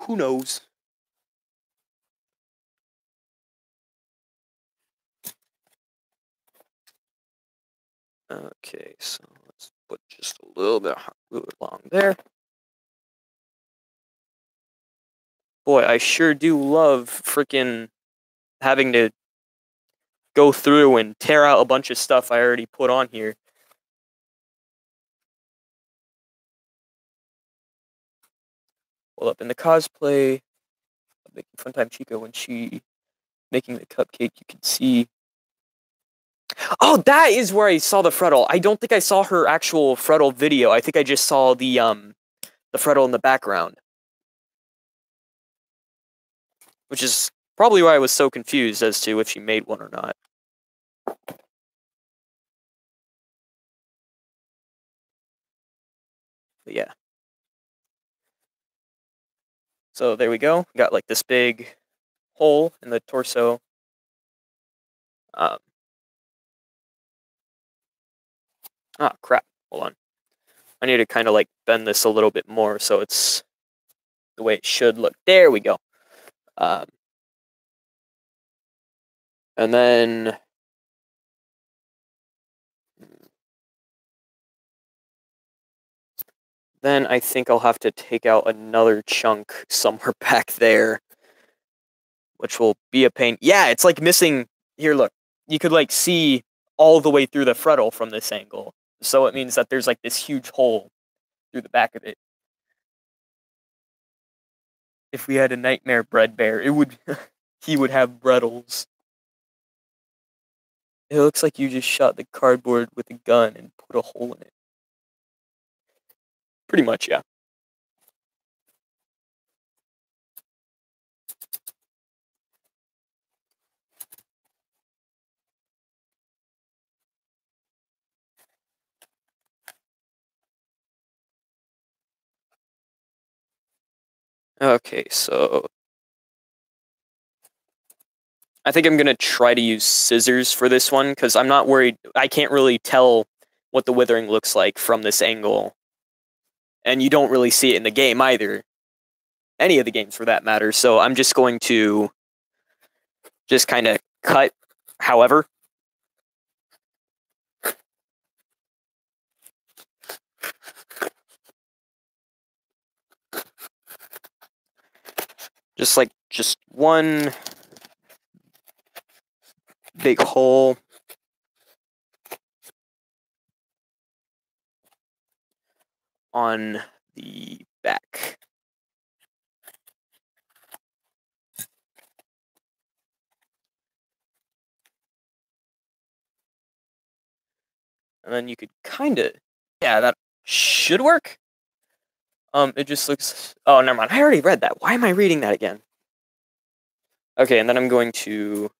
who knows? Okay, so let's put just a little bit along there. Boy, I sure do love freaking having to go through and tear out a bunch of stuff I already put on here. Well, up in the cosplay, making Funtime Chica when she making the cupcake, you can see. Oh, that is where I saw the Freddle. I don't think I saw her actual Freddle video. I think I just saw the Freddle in the background, which is probably why I was so confused as to if she made one or not. But yeah. So there we go. Got like this big hole in the torso. Crap. Hold on. I need to kind of like bend this a little bit more so it's the way it should look. There we go. And then I think I'll have to take out another chunk somewhere back there, which will be a pain. Yeah, it's like missing. Here, look. You could like see all the way through the Freddle from this angle. So it means that there's like this huge hole through the back of it. If we had a nightmare bread bear, it would he would have breadles. It looks like you just shot the cardboard with a gun and put a hole in it. Pretty much, yeah. Okay, so I think I'm going to try to use scissors for this one, because I'm not worried. I can't really tell what the withering looks like from this angle. And you don't really see it in the game either. Any of the games, for that matter. So I'm just going to just kind of cut however. Just one big hole. On the back. And then you could kind of, yeah, that should work. It just looks, oh, never mind. I already read that. Why am I reading that again? Okay, and then I'm going to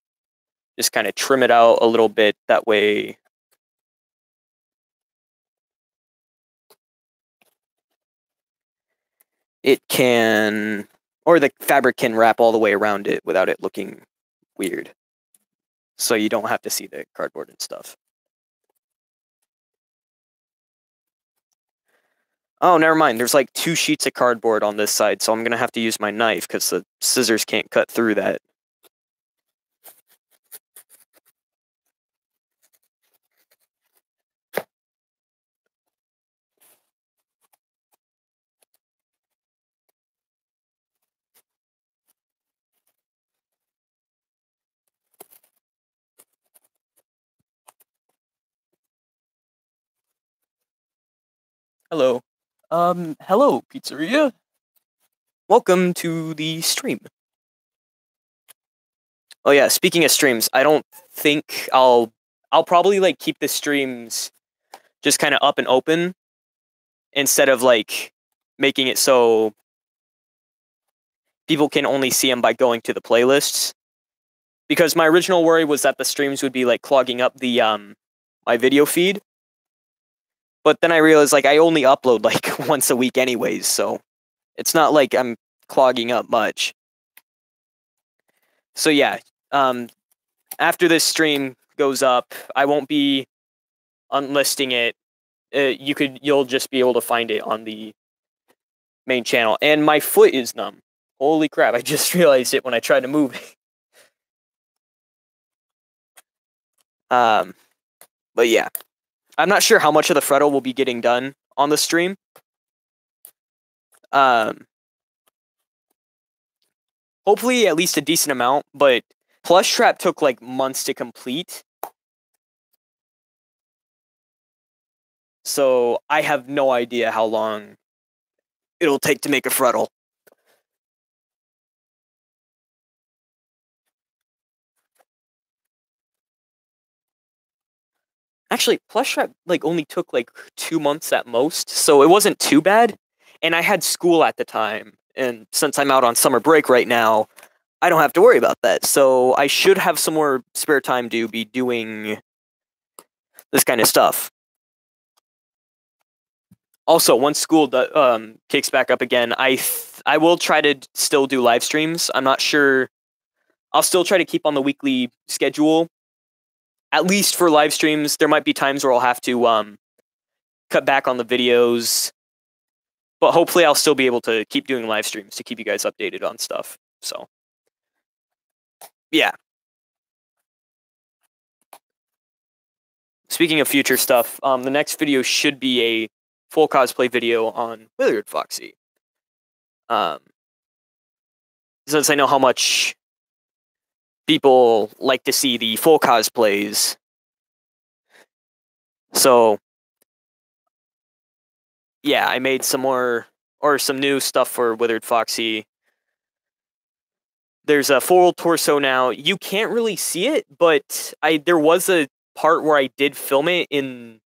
just kind of trim it out a little bit. That way it can, or the fabric can wrap all the way around it without it looking weird. So you don't have to see the cardboard and stuff. Oh, never mind. There's like 2 sheets of cardboard on this side, so I'm going to have to use my knife because the scissors can't cut through that. Hello. Hello, pizzeria. Welcome to the stream. Oh yeah, speaking of streams, I don't think I'll probably like keep the streams just kind of up and open instead of like making it so people can only see them by going to the playlists. Because my original worry was that the streams would be like clogging up the my video feed. But then I realized, like, I only upload, like, once a week anyways, so it's not like I'm clogging up much. So yeah, after this stream goes up, I won't be unlisting it. You'll just be able to find it on the main channel. And my foot is numb. Holy crap, I just realized it when I tried to move it. But yeah. I'm not sure how much of the Freddle will be getting done on the stream. Hopefully at least a decent amount, but Plush Trap took like months to complete. So I have no idea how long it'll take to make a Freddle. Actually, Plush Trap like only took like 2 months at most, so it wasn't too bad. And I had school at the time, and since I'm out on summer break right now, I don't have to worry about that. So I should have some more spare time to be doing this kind of stuff. Also, once school kicks back up again, I will try to still do live streams. I'm not sure. I'll still try to keep on the weekly schedule. At least for live streams, there might be times where I'll have to cut back on the videos. But hopefully I'll still be able to keep doing live streams to keep you guys updated on stuff. So, yeah. Speaking of future stuff, the next video should be a full cosplay video on Withered Foxy. Since I know how much people like to see the full cosplays. So, yeah, I made some new stuff for Withered Foxy. There's a full torso now. You can't really see it, but there was a part where I did film it in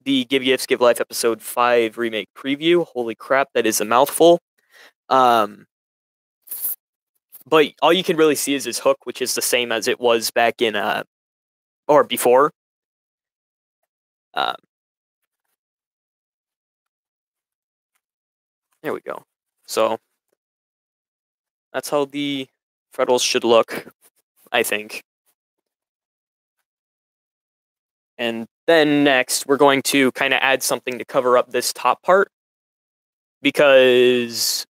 the Give Gifts, Give Life episode 5 remake preview. Holy crap, that is a mouthful. But all you can really see is his hook, which is the same as it was back in, or before. There we go. So, that's how the Freddles should look, I think. And then next, we're going to kind of add something to cover up this top part. Because,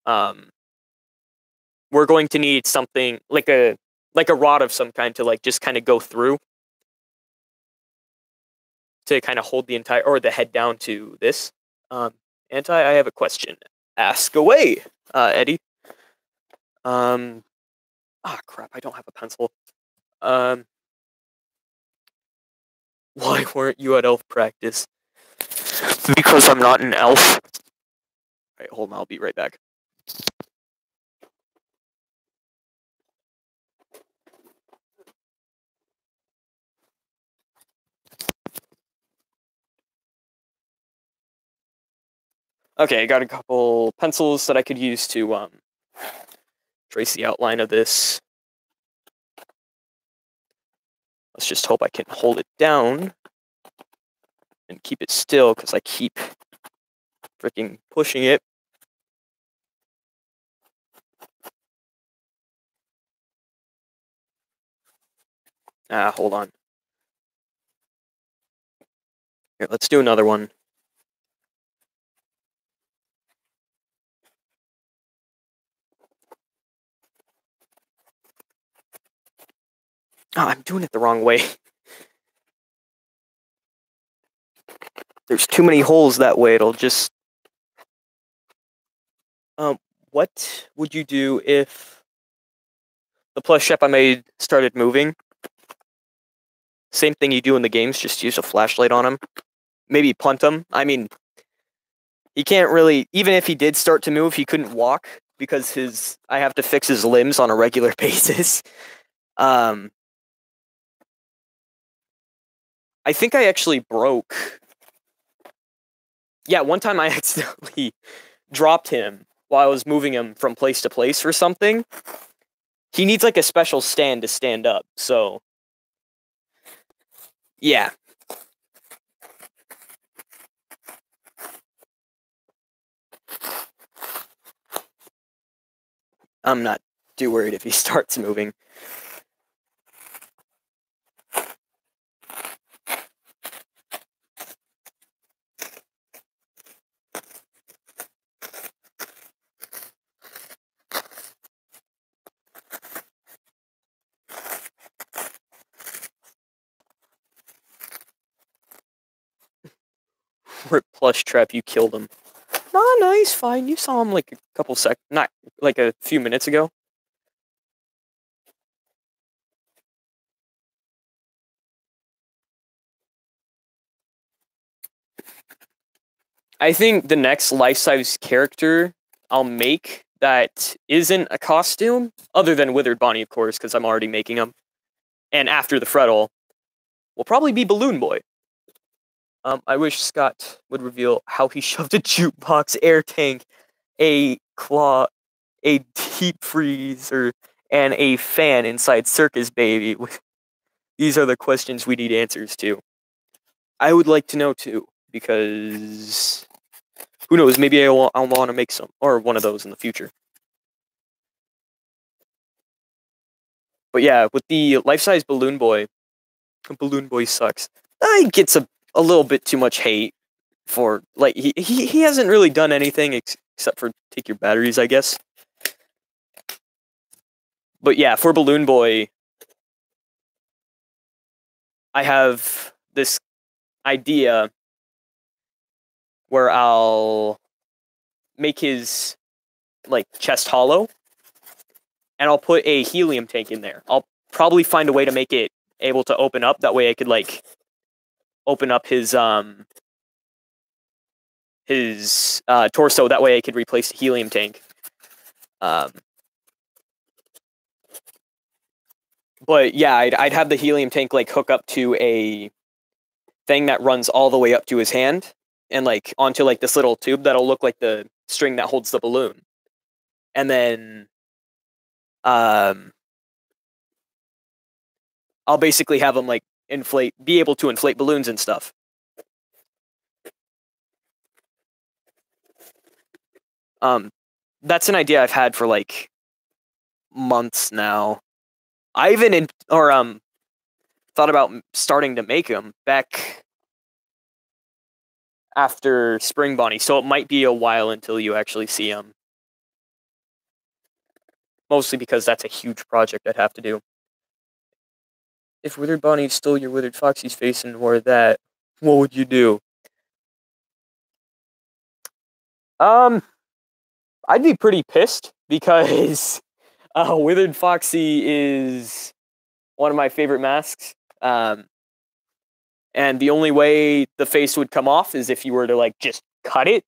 we're going to need something like a rod of some kind to like just kind of go through to kind of hold the head down to this. Anti, I have a question. Ask away, Eddie. Crap, I don't have a pencil. Why weren't you at elf practice? Because I'm not an elf. Alright, hold on, I'll be right back. Okay, I got a couple pencils that I could use to trace the outline of this. Let's just hope I can hold it down and keep it still, because I keep freaking pushing it. Hold on. Here, let's do another one. Oh, I'm doing it the wrong way. There's too many holes that way, it'll just... what would you do if the plush ship I made started moving? Same thing you do in the games, just use a flashlight on him. Maybe punt him. I mean, he can't really... Even if he did start to move, he couldn't walk, because I have to fix his limbs on a regular basis. I think I actually broke... Yeah, one time I accidentally dropped him while I was moving him from place to place for something. He needs like a special stand to stand up, so... Yeah. I'm not too worried if he starts moving. Rip Plush Trap, you killed him. No, he's fine. You saw him like a couple not like a few minutes ago. I think the next life-size character I'll make that isn't a costume, other than Withered Bonnie, of course, because I'm already making them, and after the Freddle, will probably be Balloon Boy. I wish Scott would reveal how he shoved a jukebox, air tank, a claw, a deep freezer, and a fan inside Circus Baby. These are the questions we need answers to. I would like to know too, because who knows, maybe I'll want to make some, or one of those in the future. But yeah, with the life-size Balloon Boy sucks. He gets a little bit too much hate for, like, he hasn't really done anything except for take your batteries, I guess. But yeah, for Balloon Boy, I have this idea where I'll make his, like, chest hollow, and I'll put a helium tank in there. I'll probably find a way to make it able to open up. That way I could, like, open up his torso. That way I could replace the helium tank. But yeah, I'd have the helium tank, like, hook up to a thing that runs all the way up to his hand, and, like, onto, like, this little tube that'll look like the string that holds the balloon. And then I'll basically have him, like, be able to inflate balloons and stuff. That's an idea I've had for, like, months now. I even thought about starting to make them back after Spring Bonnie, so it might be a while until you actually see them. Mostly because that's a huge project I'd have to do. If Withered Bonnie stole your Withered Foxy's face and wore that, what would you do? I'd be pretty pissed because Withered Foxy is one of my favorite masks. And the only way the face would come off is if you were to, like, just cut it.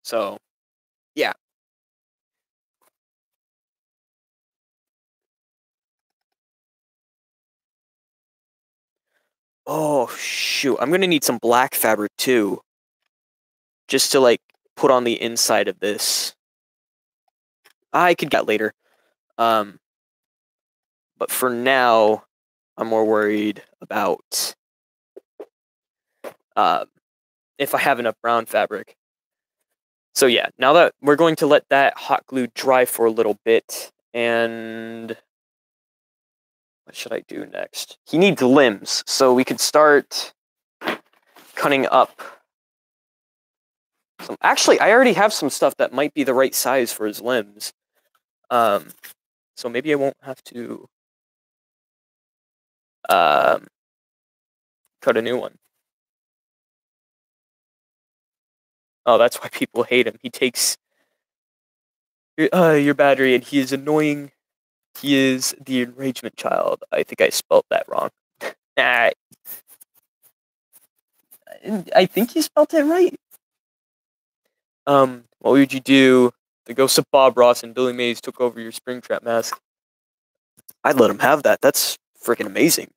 So, yeah. Oh, shoot. I'm gonna need some black fabric, too. Just to, like, put on the inside of this. I could get later. But for now, I'm more worried about if I have enough brown fabric. So yeah, now that we're going to let that hot glue dry for a little bit, and what should I do next? He needs limbs, so we could start cutting up some. Actually, I already have some stuff that might be the right size for his limbs. So maybe I won't have to cut a new one. Oh, that's why people hate him. He takes your battery, and he is annoying. He is the enragement child. I think I spelled that wrong. I think you spelled it right. What would you do? The ghost of Bob Ross and Billy Mays took over your Springtrap mask. I'd let him have that. That's freaking amazing.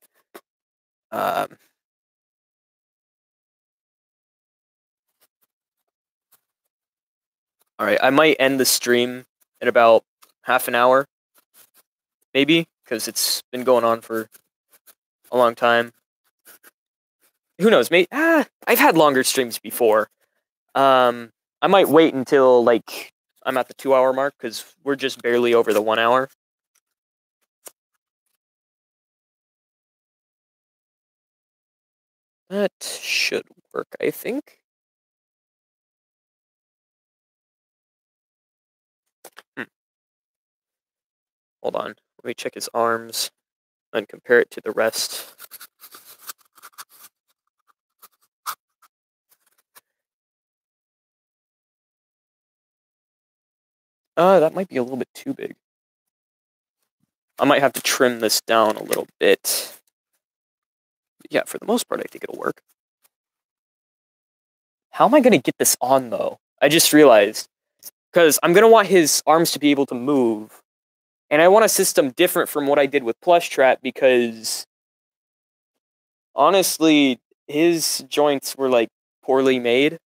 Alright, I might end the stream in about half an hour. Maybe, because it's been going on for a long time. Who knows? Maybe, I've had longer streams before. I might wait until, like, I'm at the 2-hour mark, because we're just barely over the 1 hour. That should work, I think. Hold on. Let me check his arms and compare it to the rest. That might be a little bit too big. I might have to trim this down a little bit. Yeah, for the most part, I think it'll work. How am I going to get this on, though? I just realized. Because I'm going to want his arms to be able to move. And I want a system different from what I did with Plushtrap, because honestly, his joints were, like, poorly made,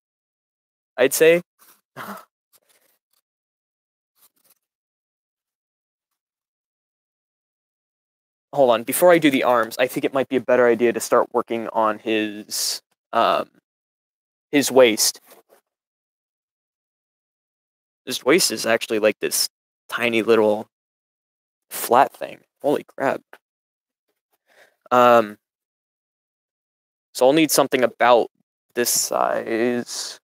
I'd say. Hold on, before I do the arms, I think it might be a better idea to start working on his waist. His waist is actually like this tiny little flat thing. Holy crap. So I'll need something about this size.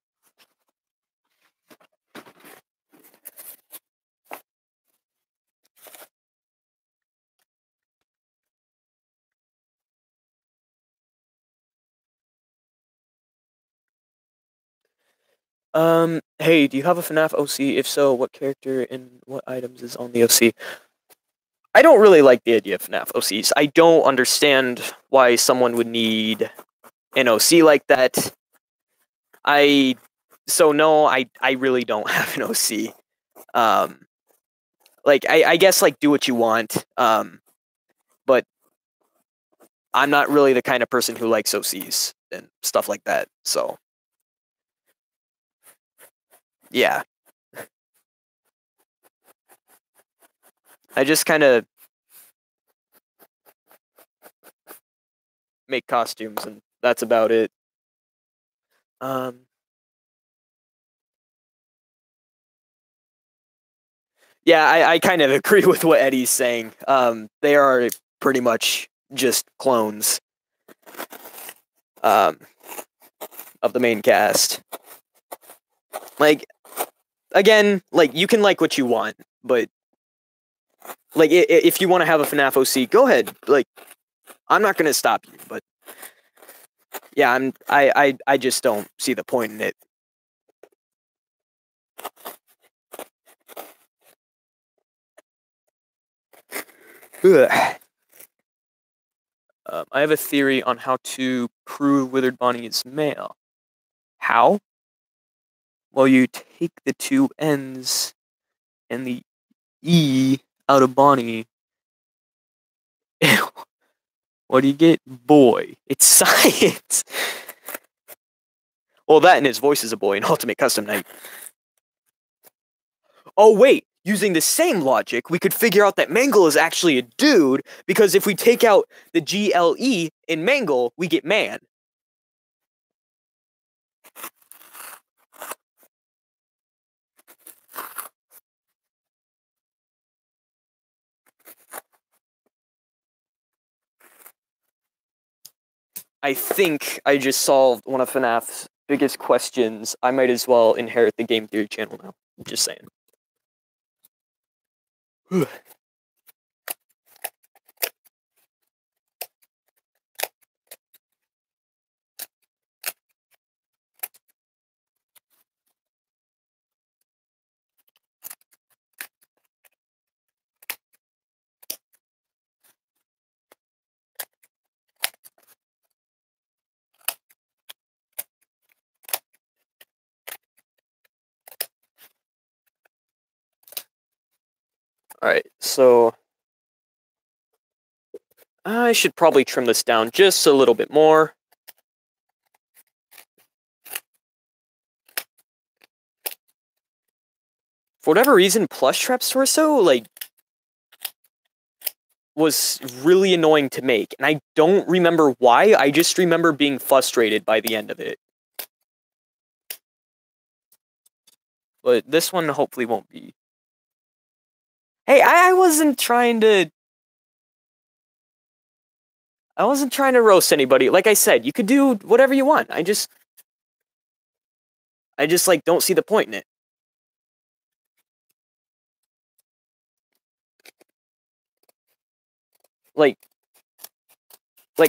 Hey, do you have a FNaF OC? If so, what character and what items is on the OC? I don't really like the idea of FNaF OCs. I don't understand why someone would need an OC like that. No, I really don't have an OC. Like, I guess, like, do what you want. But I'm not really the kind of person who likes OCs and stuff like that, so. Yeah. I just kind of make costumes, and that's about it. Yeah, I kind of agree with what Eddie's saying. They are pretty much just clones of the main cast. Like, again, like, you can like what you want, but like, if you want to have a FNaF OC, go ahead. Like, I'm not gonna stop you, but yeah, I just don't see the point in it. Ugh. I have a theory on how to prove Withered Bonnie is male. How? Well, you take the two N's and the E out of Bonnie. What do you get? Boy. It's science. Well, that and his voice is a boy in Ultimate Custom Night. Oh, wait. Using the same logic, we could figure out that Mangle is actually a dude, because if we take out the GLE in Mangle, we get man. I think I just solved one of FNAF's biggest questions. I might as well inherit the Game Theory channel now. Just saying. Alright, so I should probably trim this down just a little bit more. For whatever reason, Plushtrap's torso, like, was really annoying to make, and I don't remember why. I just remember being frustrated by the end of it. but this one hopefully won't be. Hey, I wasn't trying to roast anybody. Like I said, you could do whatever you want. I just like don't see the point in it. Like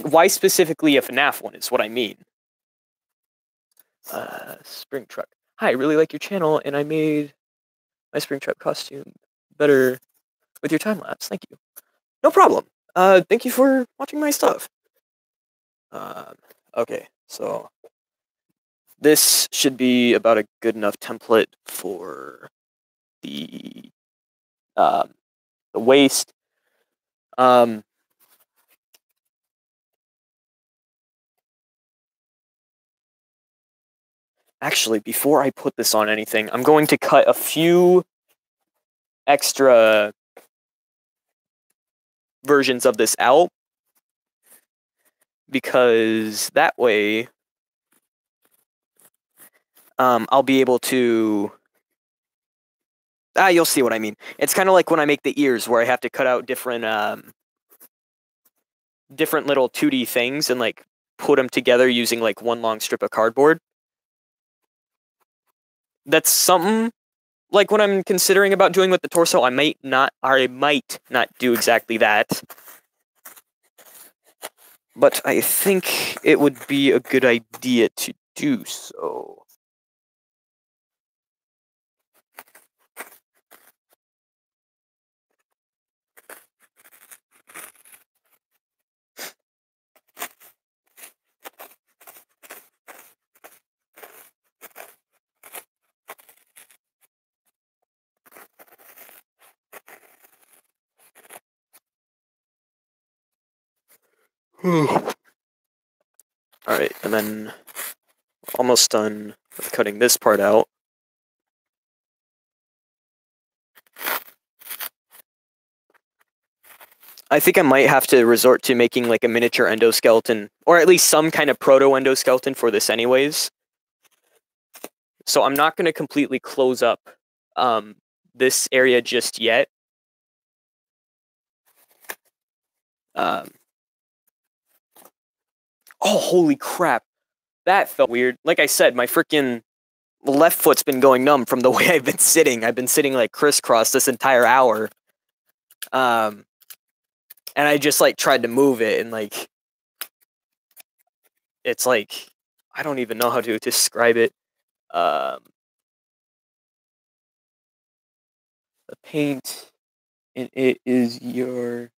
why specifically a FNaF one is what I mean. Spring truck. Hi, I really like your channel, and I made my spring truck costume better with your time lapse. Thank you. No problem. Thank you for watching my stuff. Okay, so this should be about a good enough template for the waist. Actually, before I put this on anything, I'm going to cut a few extra versions of this out, because that way I'll be able to... you'll see what I mean. It's kind of like when I make the ears, where I have to cut out different little 2D things and like put them together using like one long strip of cardboard. That's something like when I'm considering about doing with the torso. I might not do exactly that, but I think it would be a good idea to do so. Alright, and then almost done with cutting this part out. I think I might have to resort to making like a miniature endoskeleton, or at least some kind of proto-endoskeleton for this anyways. So I'm not going to completely close up this area just yet. Oh, holy crap. That felt weird. Like I said, my freaking left foot's been going numb from the way I've been sitting. I've been sitting like crisscross this entire hour. And I just like tried to move it, and like it's like I don't even know how to describe it. The paint in it is your...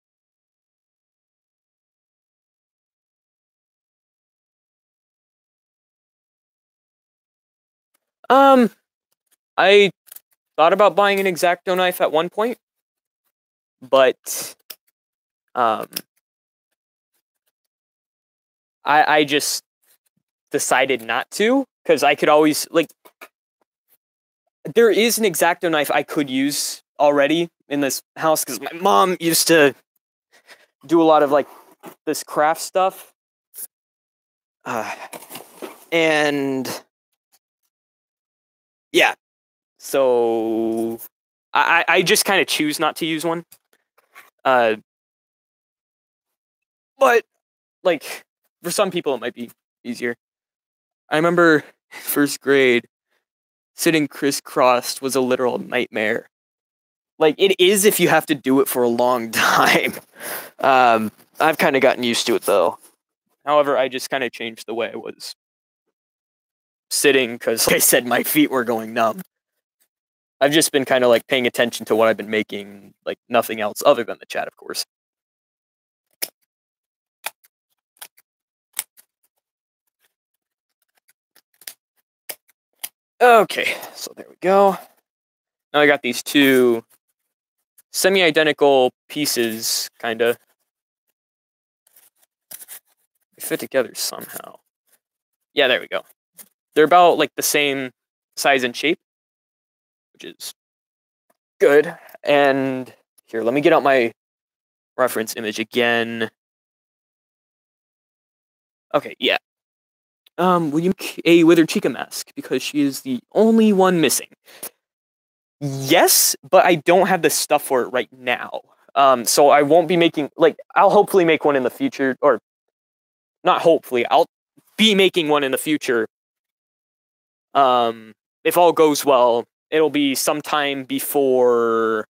I thought about buying an X-Acto knife at one point, but I just decided not to, because I could always, like, there is an X-Acto knife I could use already in this house, because my mom used to do a lot of, like, this craft stuff. And yeah, so I just kind of choose not to use one. But like for some people it might be easier. I remember first grade, sitting crisscrossed was a literal nightmare. Like it is if you have to do it for a long time. I've kind of gotten used to it though. However, I just kind of changed the way I was sitting because, like I said, my feet were going numb. I've just been kind of like paying attention to what I've been making, like nothing else other than the chat, of course. Okay, so there we go. Now I got these two semi-identical pieces, kinda. They fit together somehow. Yeah, there we go. They're about like the same size and shape, which is good. And here, let me get out my reference image again. Okay, yeah. Will you make a Withered Chica mask? Because she is the only one missing. Yes, but I don't have the stuff for it right now. So I won't be making, like, I'll hopefully make one in the future, or not hopefully, I'll be making one in the future. If all goes well, it'll be sometime before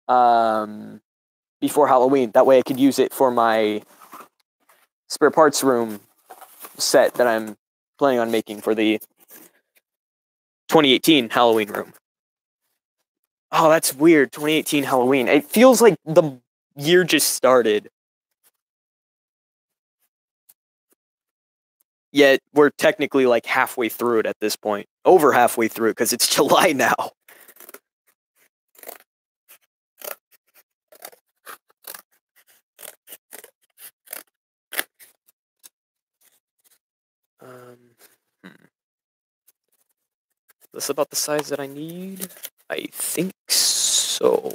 Halloween. That way I could use it for my spare parts room set that I'm planning on making for the 2018 Halloween room. Oh, that's weird. 2018 Halloween. It feels like the year just started. Yet we're technically like halfway through it at this point. Over halfway through it because it's July now. Is this about the size that I need? I think so.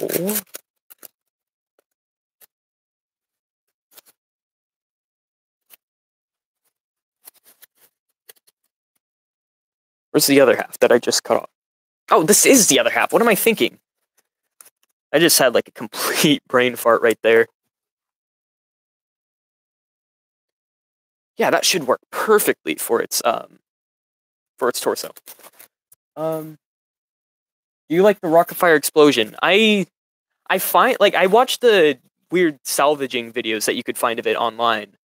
Where's the other half that I just cut off? Oh, this is the other half. What am I thinking? I just had like a complete brain fart right there. Yeah, that should work perfectly for its torso. Do you like the rocket fire explosion? I find, like, I watched the weird salvaging videos that you could find of it online.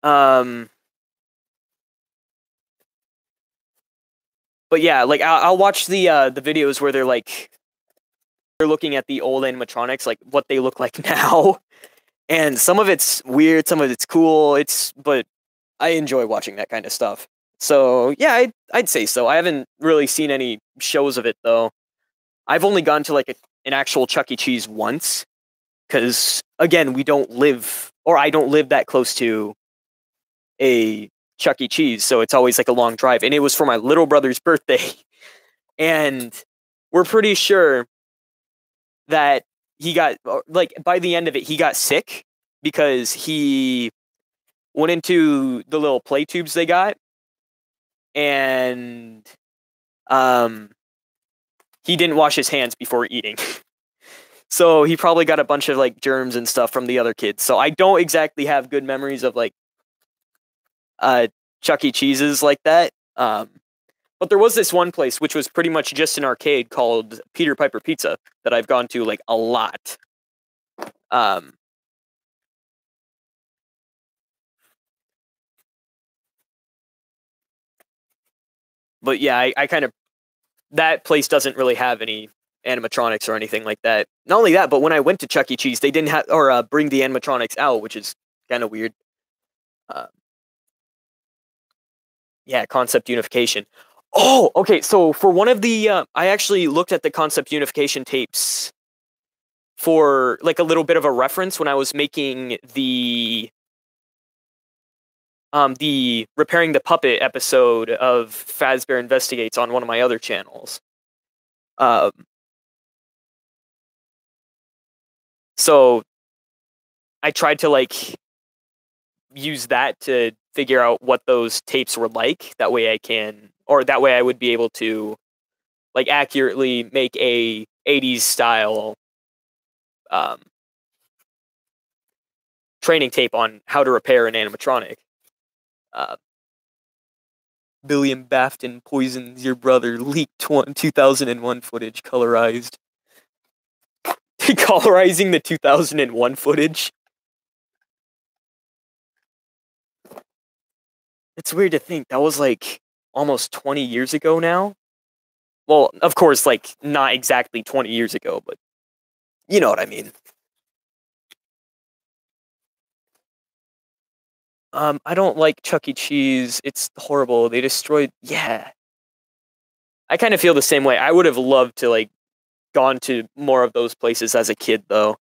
But yeah, like I'll watch the videos where they're looking at the old animatronics, like what they look like now, and some of it's weird, some of it's cool. But I enjoy watching that kind of stuff. So yeah, I'd say so. I haven't really seen any shows of it though. I've only gone to like an actual Chuck E. Cheese once, because again, we don't live, or I don't live that close to a Chuck E. Cheese, so it's always like a long drive. And it was for my little brother's birthday, and we're pretty sure that he got, like, by the end of it, he got sick because he went into the little play tubes they got, and he didn't wash his hands before eating. So he probably got a bunch of like germs and stuff from the other kids. So I don't exactly have good memories of like Chuck E. Cheese's like that. But there was this one place which was pretty much just an arcade called Peter Piper Pizza that I've gone to like a lot. But yeah, I kind of, that place doesn't really have any animatronics or anything like that. Not only that, but when I went to Chuck E. Cheese, they didn't have, or bring the animatronics out, which is kind of weird. Yeah, concept unification. Oh, okay. So for one of the, I actually looked at the concept unification tapes for like a little bit of a reference when I was making the repairing the puppet episode of Fazbear Investigates on one of my other channels. So I tried to like use that to figure out what those tapes were like. That way I would be able to like accurately make a 80s style training tape on how to repair an animatronic. William Bafton poisons your brother, leaked 2001 footage colorized. Colorizing the 2001 footage. It's weird to think that was like almost 20 years ago now. Well, of course, like not exactly 20 years ago, but you know what I mean. I don't like Chuck E. Cheese. It's horrible. They destroyed. Yeah, I kind of feel the same way. I would have loved to like gone to more of those places as a kid, though.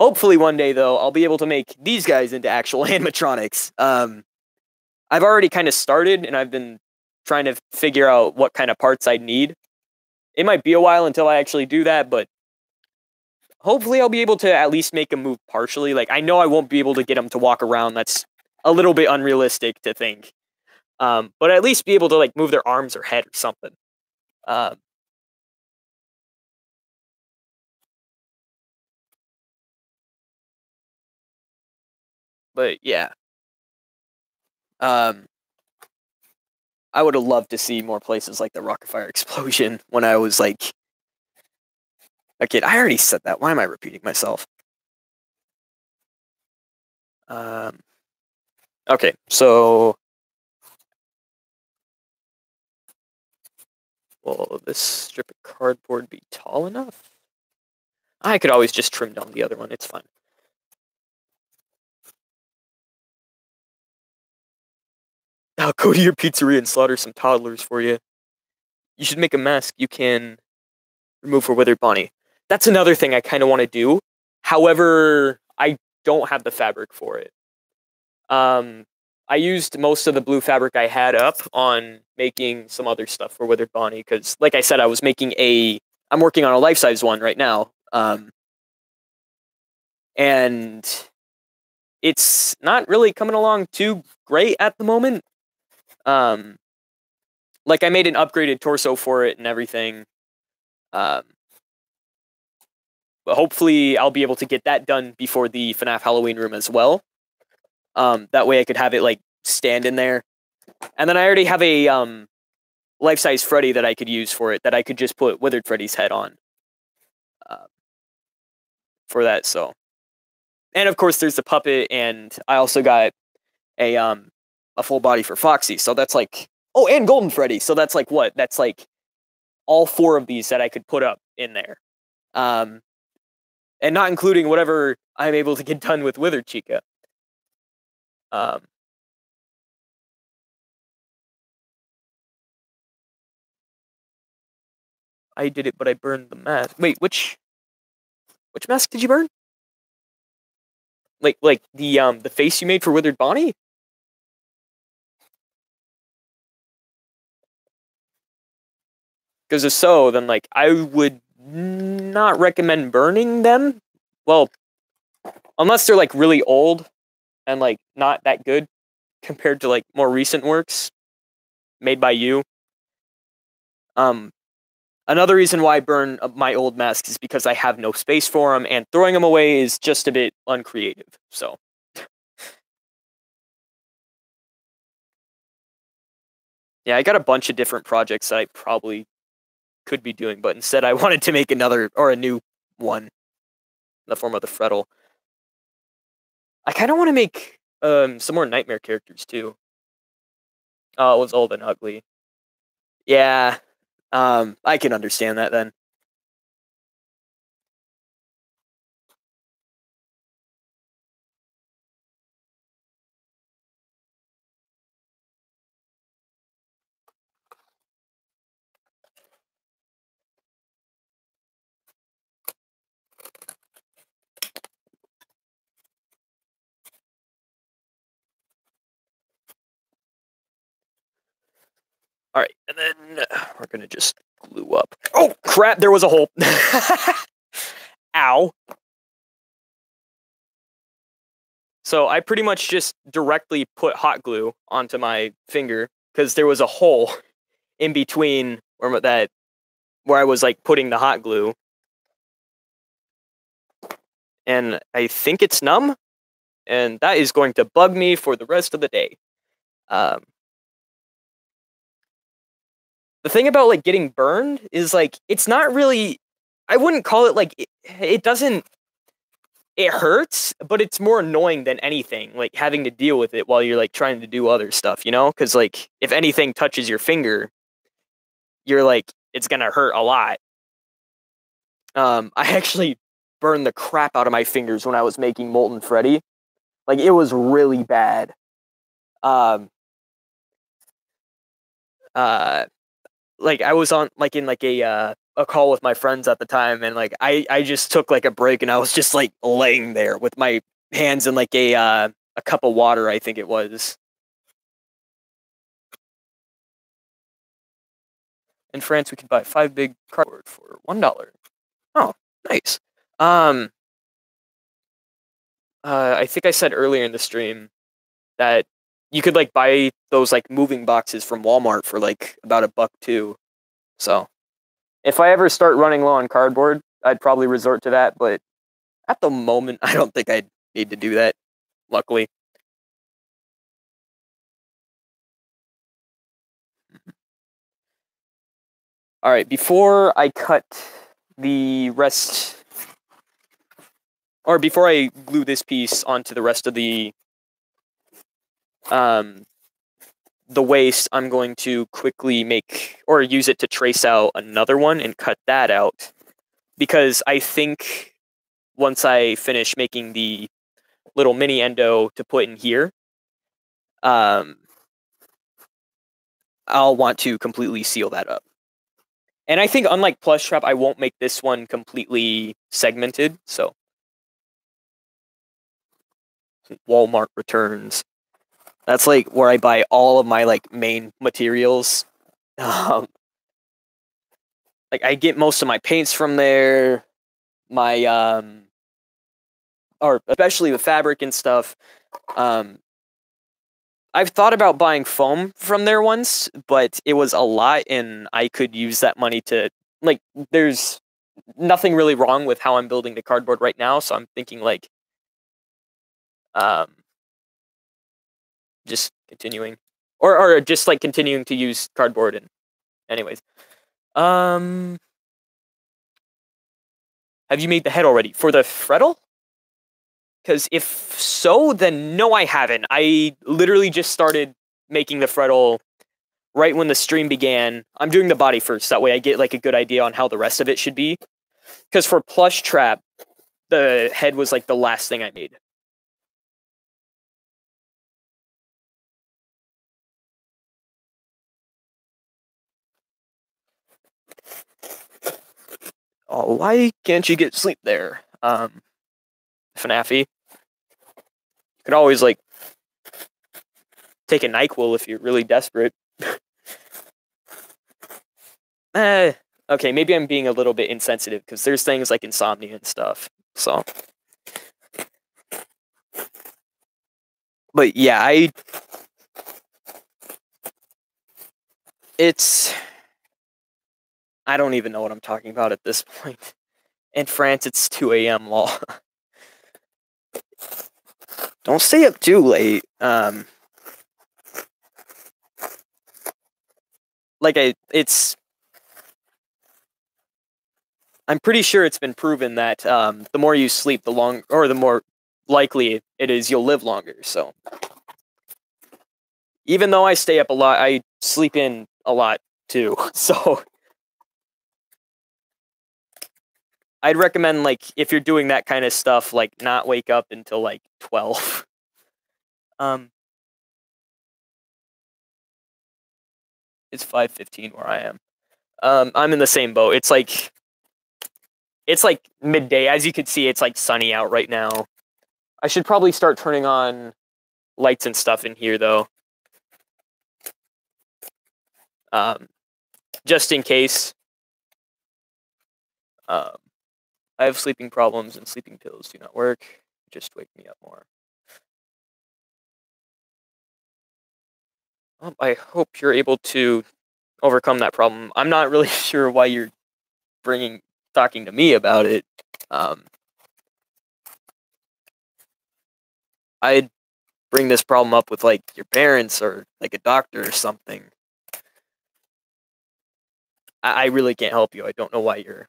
Hopefully one day, though, I'll be able to make these guys into actual animatronics. I've already kind of started, and I've been trying to figure out what kind of parts I'd need. It might be a while until I actually do that, but hopefully I'll be able to at least make them move partially. Like, I know I won't be able to get them to walk around. That's a little bit unrealistic to think. But at least be able to like move their arms or head or something. But yeah. I would have loved to see more places like the Rockafire Explosion when I was like a kid. I already said that. Why am I repeating myself? Okay, so will this strip of cardboard be tall enough? I could always just trim down the other one. It's fine. I'll go to your pizzeria and slaughter some toddlers for you. You should make a mask you can remove for Withered Bonnie. That's another thing I kind of want to do. However, I don't have the fabric for it. I used most of the blue fabric I had up on making some other stuff for Withered Bonnie because, like I said, I'm working on a life-size one right now. And it's not really coming along too great at the moment. Like I made an upgraded torso for it and everything. But hopefully I'll be able to get that done before the FNaF Halloween room as well. That way I could have it like stand in there. And then I already have a life-size Freddy that I could use for it that I could just put Withered Freddy's head on. For that, so. And of course there's the puppet, and I also got a full body for Foxy, so that's like, oh, and Golden Freddy, so that's like what? That's like all 4 of these that I could put up in there. And not including whatever I'm able to get done with Withered Chica. I did it, but I burned the mask. Wait, which mask did you burn? Like the face you made for Withered Bonnie? Because if so, then like I would not recommend burning them. Well, unless they're like really old and like not that good compared to like more recent works made by you. Another reason why I burn my old masks is because I have no space for them, and throwing them away is just a bit uncreative. So, yeah, I got a bunch of different projects that I probably could be doing, but instead I wanted to make another or a new one in the form of the Freddle. I kind of want to make some more Nightmare characters too. Oh, it was old and ugly. Yeah, I can understand that then. All right, and then we're gonna just glue up. Oh crap! There was a hole. Ow. So I pretty much just directly put hot glue onto my finger because there was a hole in between where I was like putting the hot glue, and I think it's numb, and that is going to bug me for the rest of the day. The thing about like getting burned is like it's not really. I wouldn't call it like it doesn't. It hurts, but it's more annoying than anything, like having to deal with it while you're like trying to do other stuff, you know? Because like if anything touches your finger, you're like it's gonna hurt a lot. I actually burned the crap out of my fingers when I was making Molten Freddy. Like it was really bad. Like I was on like in like a call with my friends at the time, and like I just took like a break, and I was just like laying there with my hands in like a cup of water, I think it was. In France, we could buy 5 big cardboard for $1. Oh, nice. I think I said earlier in the stream that you could like buy those like moving boxes from Walmart for like about $1 too. So if I ever start running low on cardboard, I'd probably resort to that, but at the moment I don't think I'd need to do that, luckily. All right, before I cut the rest, or before I glue this piece onto the rest of um, the waste, I'm going to quickly make, or use it to trace out another one and cut that out. Because I think once I finish making the little mini endo to put in here, um, I'll want to completely seal that up. And I think unlike Plush Trap, I won't make this one completely segmented, so. Walmart returns. That's like where I buy all of my like main materials. Like I get most of my paints from there. My or especially the fabric and stuff. Um, I've thought about buying foam from there once, but it was a lot, and I could use that money to like. There's nothing really wrong with how I'm building the cardboard right now, so I'm thinking like, um, just continuing, or just like continuing to use cardboard. And anyways, have you made the head already for the Freddle? Because if so, then no, I haven't. I literally just started making the Freddle right when the stream began. I'm doing the body first, that way I get like a good idea on how the rest of it should be. Because for Plush Trap, the head was like the last thing I made. Oh, why can't you get sleep there? FNaFy. You could always like take a NyQuil if you're really desperate. Okay, maybe I'm being a little bit insensitive because there's things like insomnia and stuff. So, but yeah, I don't even know what I'm talking about at this point. In France, it's 2 a.m. law. Don't stay up too late. I'm pretty sure it's been proven that the more you sleep, the more likely it is you'll live longer. So, even though I stay up a lot, I sleep in a lot too. So, I'd recommend like if you're doing that kind of stuff, like not wake up until like 12. It's 5:15 where I am. I'm in the same boat. It's like midday. As you can see, it's like sunny out right now. I should probably start turning on lights and stuff in here though. Just in case. I have sleeping problems and sleeping pills do not work. Just wake me up more. I hope you're able to overcome that problem. I'm not really sure why you're talking to me about it. I'd bring this problem up with like your parents or like a doctor or something. I really can't help you. I don't know why you're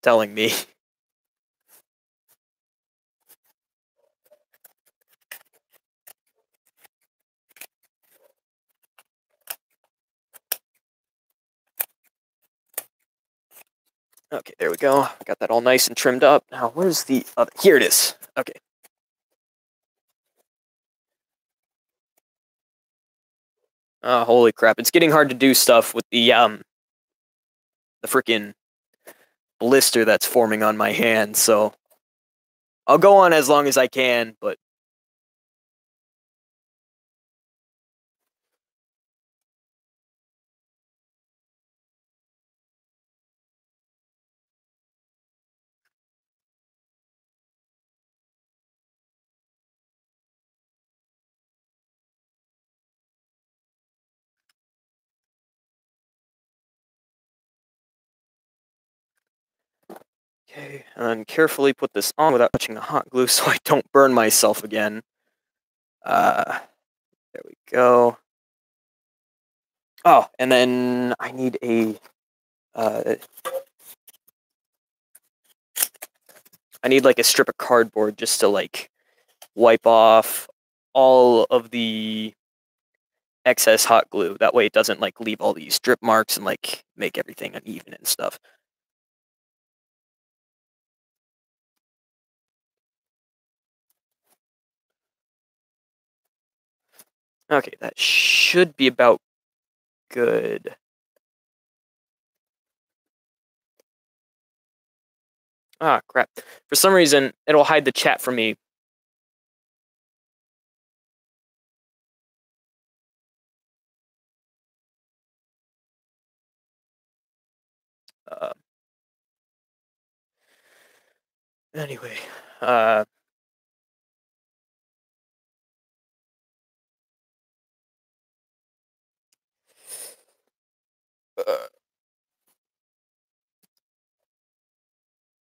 telling me. Okay, there we go. Got that all nice and trimmed up. Now, where's the other? Here it is. Okay. Oh, holy crap. It's getting hard to do stuff with the freaking blister that's forming on my hand, so I'll go on as long as I can, but Okay, and carefully put this on without touching the hot glue so I don't burn myself again. There we go. Oh, and then I need I need like a strip of cardboard just to like wipe off all of the excess hot glue. That way it doesn't like leave all these drip marks and like make everything uneven and stuff. Okay, that should be about good. Ah, crap. For some reason, it'll hide the chat from me. Uh, anyway,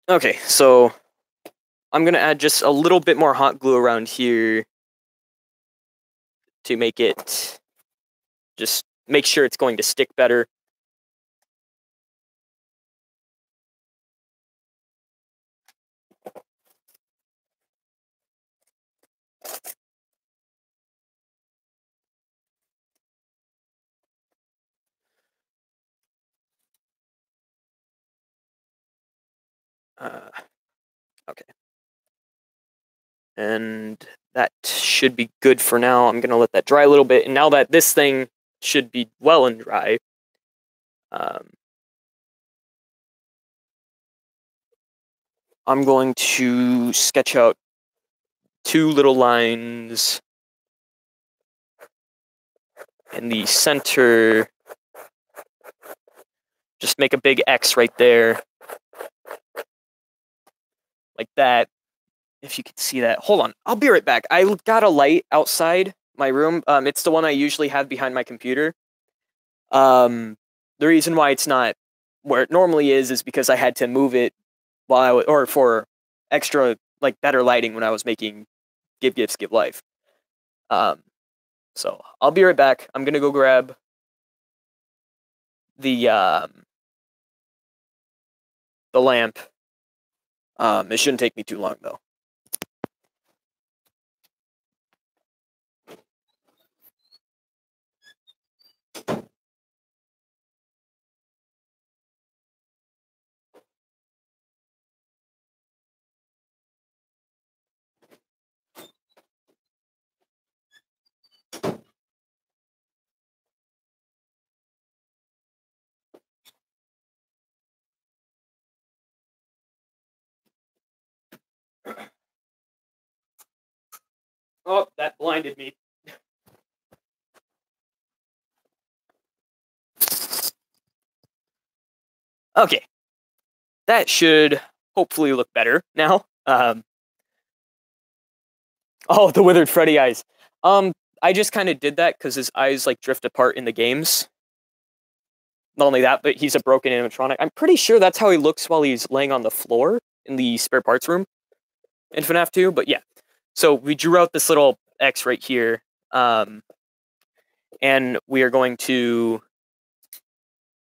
okay, so I'm gonna add just a little bit more hot glue around here to make it, just make sure it's going to stick better. Okay. And that should be good for now. I'm gonna let that dry a little bit, and now that this thing should be well and dry, I'm going to sketch out 2 little lines in the center. Just make a big X right there, like that. If you can see that. Hold on, I'll be right back. I got a light outside my room. It's the one I usually have behind my computer. The reason why it's not where it normally is because I had to move it while I was, or for extra, like, better lighting when I was making Give Gifts, Give Life. So I'll be right back. I'm gonna go grab the lamp. It shouldn't take me too long though. Oh, that blinded me. Okay. That should hopefully look better now. Oh, the withered Freddy eyes. I just kind of did that because his eyes like drift apart in the games. Not only that, but he's a broken animatronic. I'm pretty sure that's how he looks while he's laying on the floor in the spare parts room in FNaF 2, but yeah. So we drew out this little X right here, and we are going to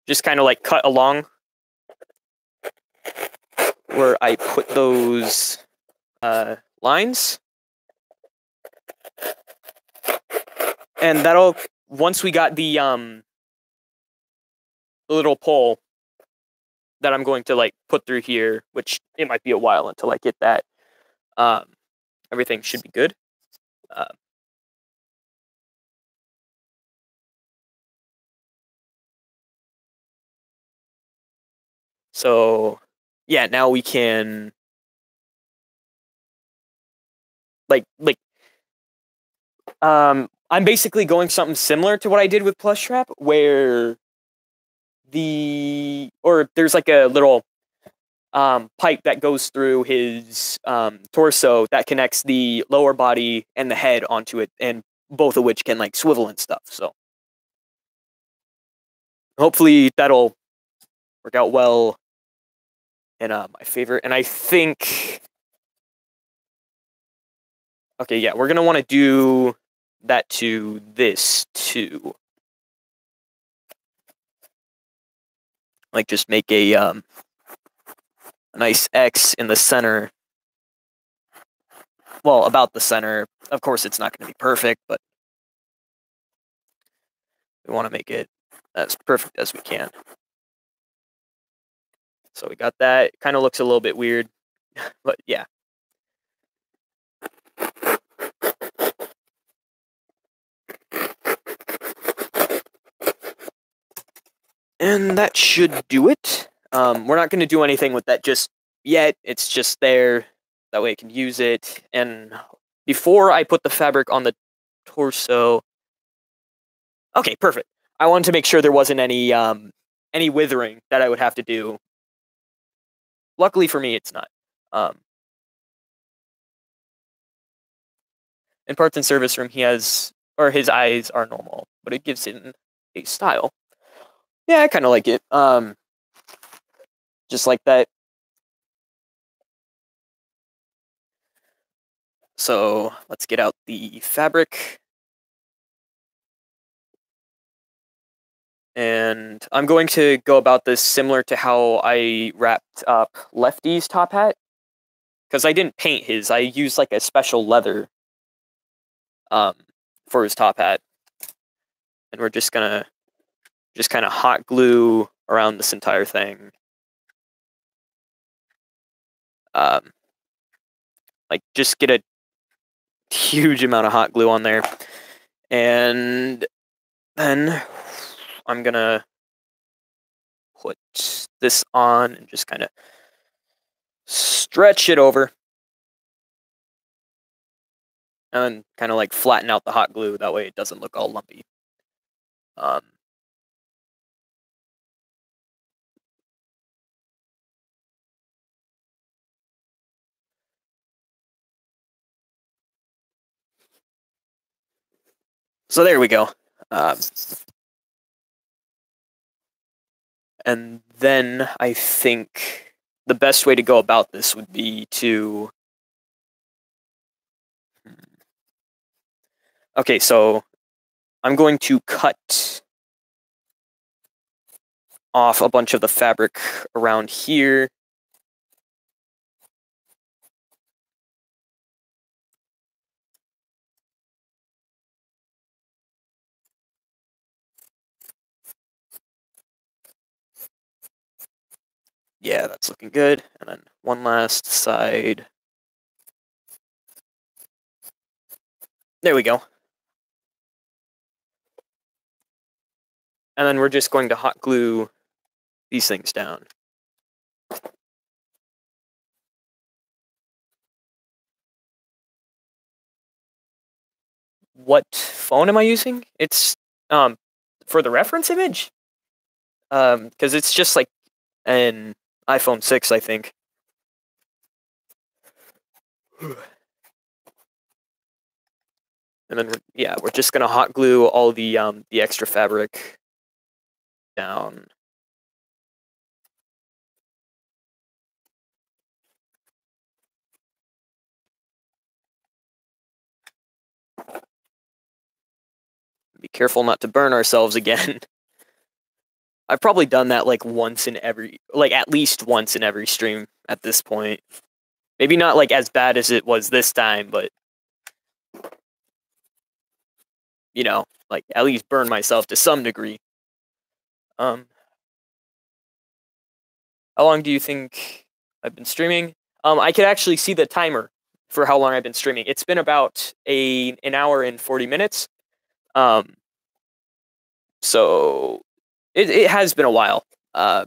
just kind of like cut along where I put those lines. And that'll, once we got the little pole that I'm going to like put through here, which it might be a while until I get that, everything should be good. So yeah, now we can I'm basically going something similar to what I did with Plush Trap, where there's like a little pipe that goes through his torso that connects the lower body and the head onto it, and both of which can like swivel and stuff. So hopefully that'll work out well. And my favorite, and I think, okay, yeah, we're gonna want to do that to this too. Like, just make a nice X in the center. Well, about the center. Of course, it's not going to be perfect, but we want to make it as perfect as we can. So we got that. Kind of looks a little bit weird, but yeah. And that should do it. We're not going to do anything with that just yet. It's just there. That way I can use it. And before I put the fabric on the torso... Okay, perfect. I wanted to make sure there wasn't any withering that I would have to do. Luckily for me, it's not. In parts and service room, he has... Or his eyes are normal, but it gives him a style. Yeah, I kind of like it. Just like that. So let's get out the fabric. And I'm going to go about this similar to how I wrapped up Lefty's top hat. Because I didn't paint his. I used like a special leather for his top hat. And we're just gonna kind of hot glue around this entire thing. Like, just get a huge amount of hot glue on there. And then I'm gonna put this on and just kind of stretch it over. And then kind of like flatten out the hot glue. That way it doesn't look all lumpy. So there we go. And then I think the best way to go about this would be to... Okay, so I'm going to cut off a bunch of the fabric around here. Yeah, that's looking good. And then one last side. There we go. And then we're just going to hot glue these things down. What phone am I using? It's for the reference image. Because it's just like an iPhone 6, I think. And then we're just gonna hot glue all the extra fabric down. Be careful not to burn ourselves again. I've probably done that like at least once in every stream at this point. Maybe not like as bad as it was this time, but you know, like at least burn myself to some degree. How long do you think I've been streaming? I could actually see the timer for how long I've been streaming. It's been about an hour and 40 minutes. So it has been a while. I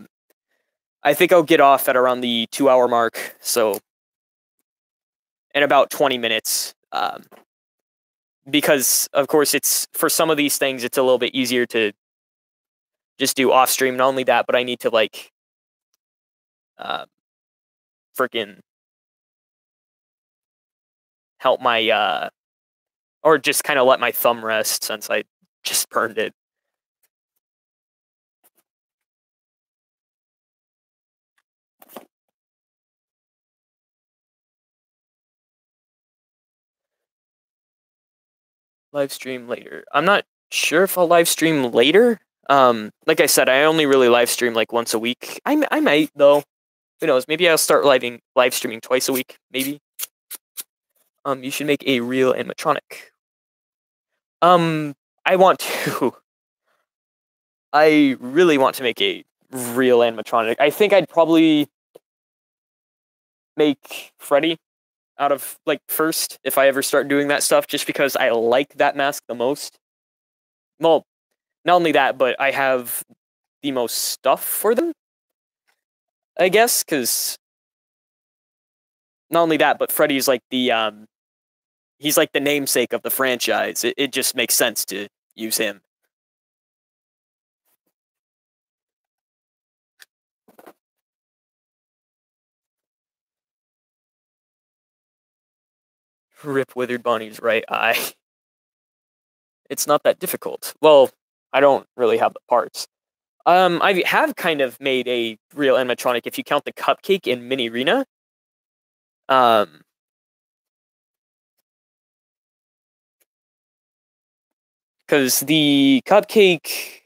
think I'll get off at around the 2-hour mark. So in about 20 minutes. Because of course it's for some of these things, it's a little bit easier to just do off stream. Not only that, but I need to like, freaking help my, or just kind of let my thumb rest since I just burned it. Live stream later. I'm not sure if I'll live stream later. Like I said, I only really live stream like once a week. I might though. Who knows? Maybe I'll start live streaming twice a week. Maybe. You should make a real animatronic. I want to. I really want to make a real animatronic. I think I'd probably make Freddy out of like first if I ever start doing that stuff, just because I like that mask the most. Well, not only that, but I have the most stuff for them, I guess, because not only that, but Freddy's like he's like the namesake of the franchise. It just makes sense to use him. Rip Withered Bonnie's right eye. It's not that difficult. Well, I don't really have the parts. I have kind of made a real animatronic if you count the cupcake in Mini Arena. Because the cupcake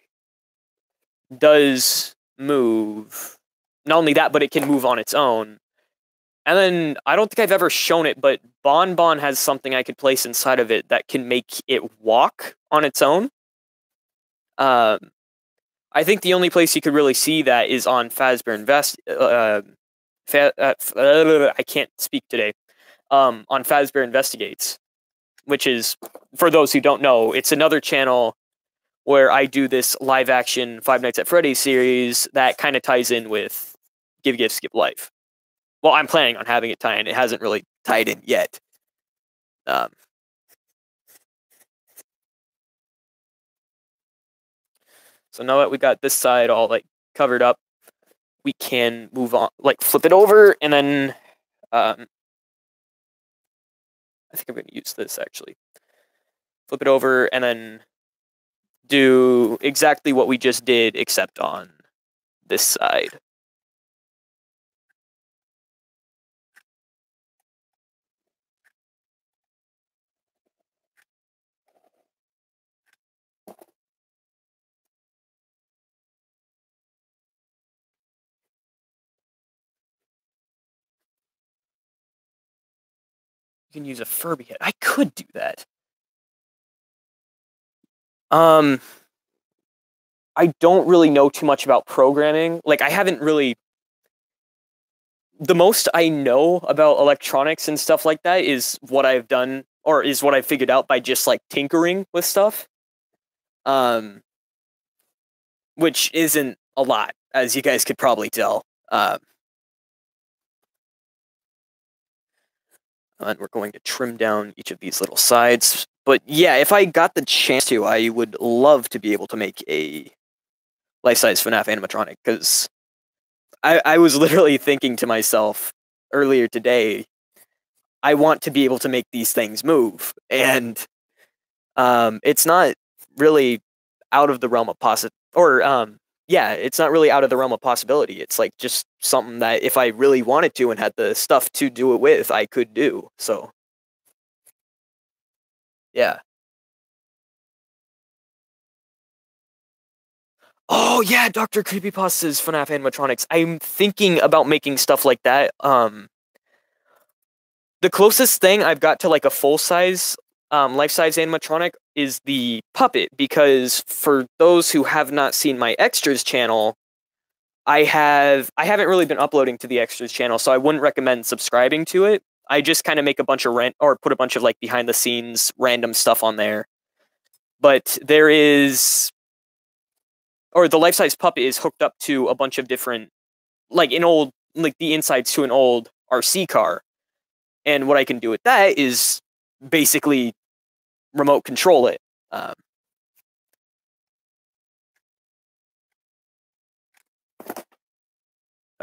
does move. Not only that, but it can move on its own. And then, I don't think I've ever shown it, but Bon Bon has something I could place inside of it that can make it walk on its own. I think the only place you could really see that is on Fazbear I can't speak today. On Fazbear Investigates, which is, for those who don't know, it's another channel where I do this live-action Five Nights at Freddy's series that kind of ties in with Give Give Skip Life. Well, I'm planning on having it tie in. It hasn't really tied in yet. So now that we got this side all like covered up, we can move on, like flip it over, and then I think I'm going to use this actually. Flip it over, and then do exactly what we just did, except on this side. You can use a Furby head. I could do that. I don't really know too much about programming. Like, I haven't really. The most I know about electronics and stuff like that is what I've done, or is what I've figured out by just like tinkering with stuff. Which isn't a lot, as you guys could probably tell. And we're going to trim down each of these little sides. But yeah, if I got the chance to, I would love to be able to make a life-size FNaF animatronic, because I was literally thinking to myself earlier today, I want to be able to make these things move, and it's not really out of the realm of it's not really out of the realm of possibility. It's like just something that if I really wanted to and had the stuff to do it with, I could do. So, yeah. Oh yeah, Dr. Creepypasta's FNAF animatronics. I'm thinking about making stuff like that. The closest thing I've got to like a full-size, life-size animatronic is the puppet, because for those who have not seen my extras channel, I haven't really been uploading to the extras channel, so I wouldn't recommend subscribing to it. I just kind of make a bunch of put a bunch of like behind the scenes random stuff on there. But there is, or the life-size puppet is hooked up to a bunch of different, like the insides to an old RC car. And what I can do with that is basically remote control it.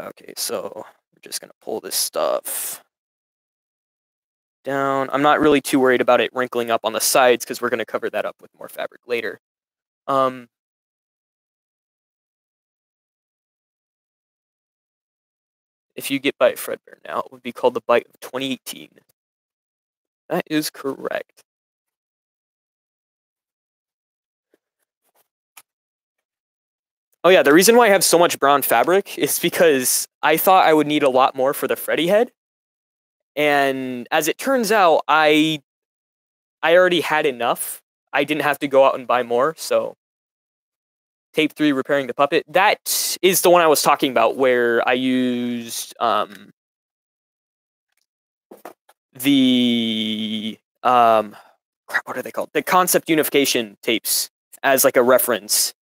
Okay, so we're just gonna pull this stuff down. I'm not really too worried about it wrinkling up on the sides, because we're gonna cover that up with more fabric later. If you get by Fredbear now, it would be called the Bite of 2018. That is correct. Oh yeah, the reason why I have so much brown fabric is because I thought I would need a lot more for the Freddy head. And as it turns out, I already had enough. I didn't have to go out and buy more, so tape 3, repairing the puppet. That is the one I was talking about where I used the crap, what are they called? The concept unification tapes as like a reference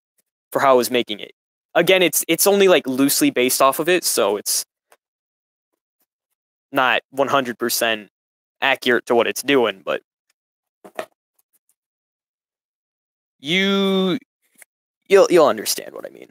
for how I was making it. Again, it's only like loosely based off of it, so it's not 100% accurate to what it's doing, but you'll understand what I mean.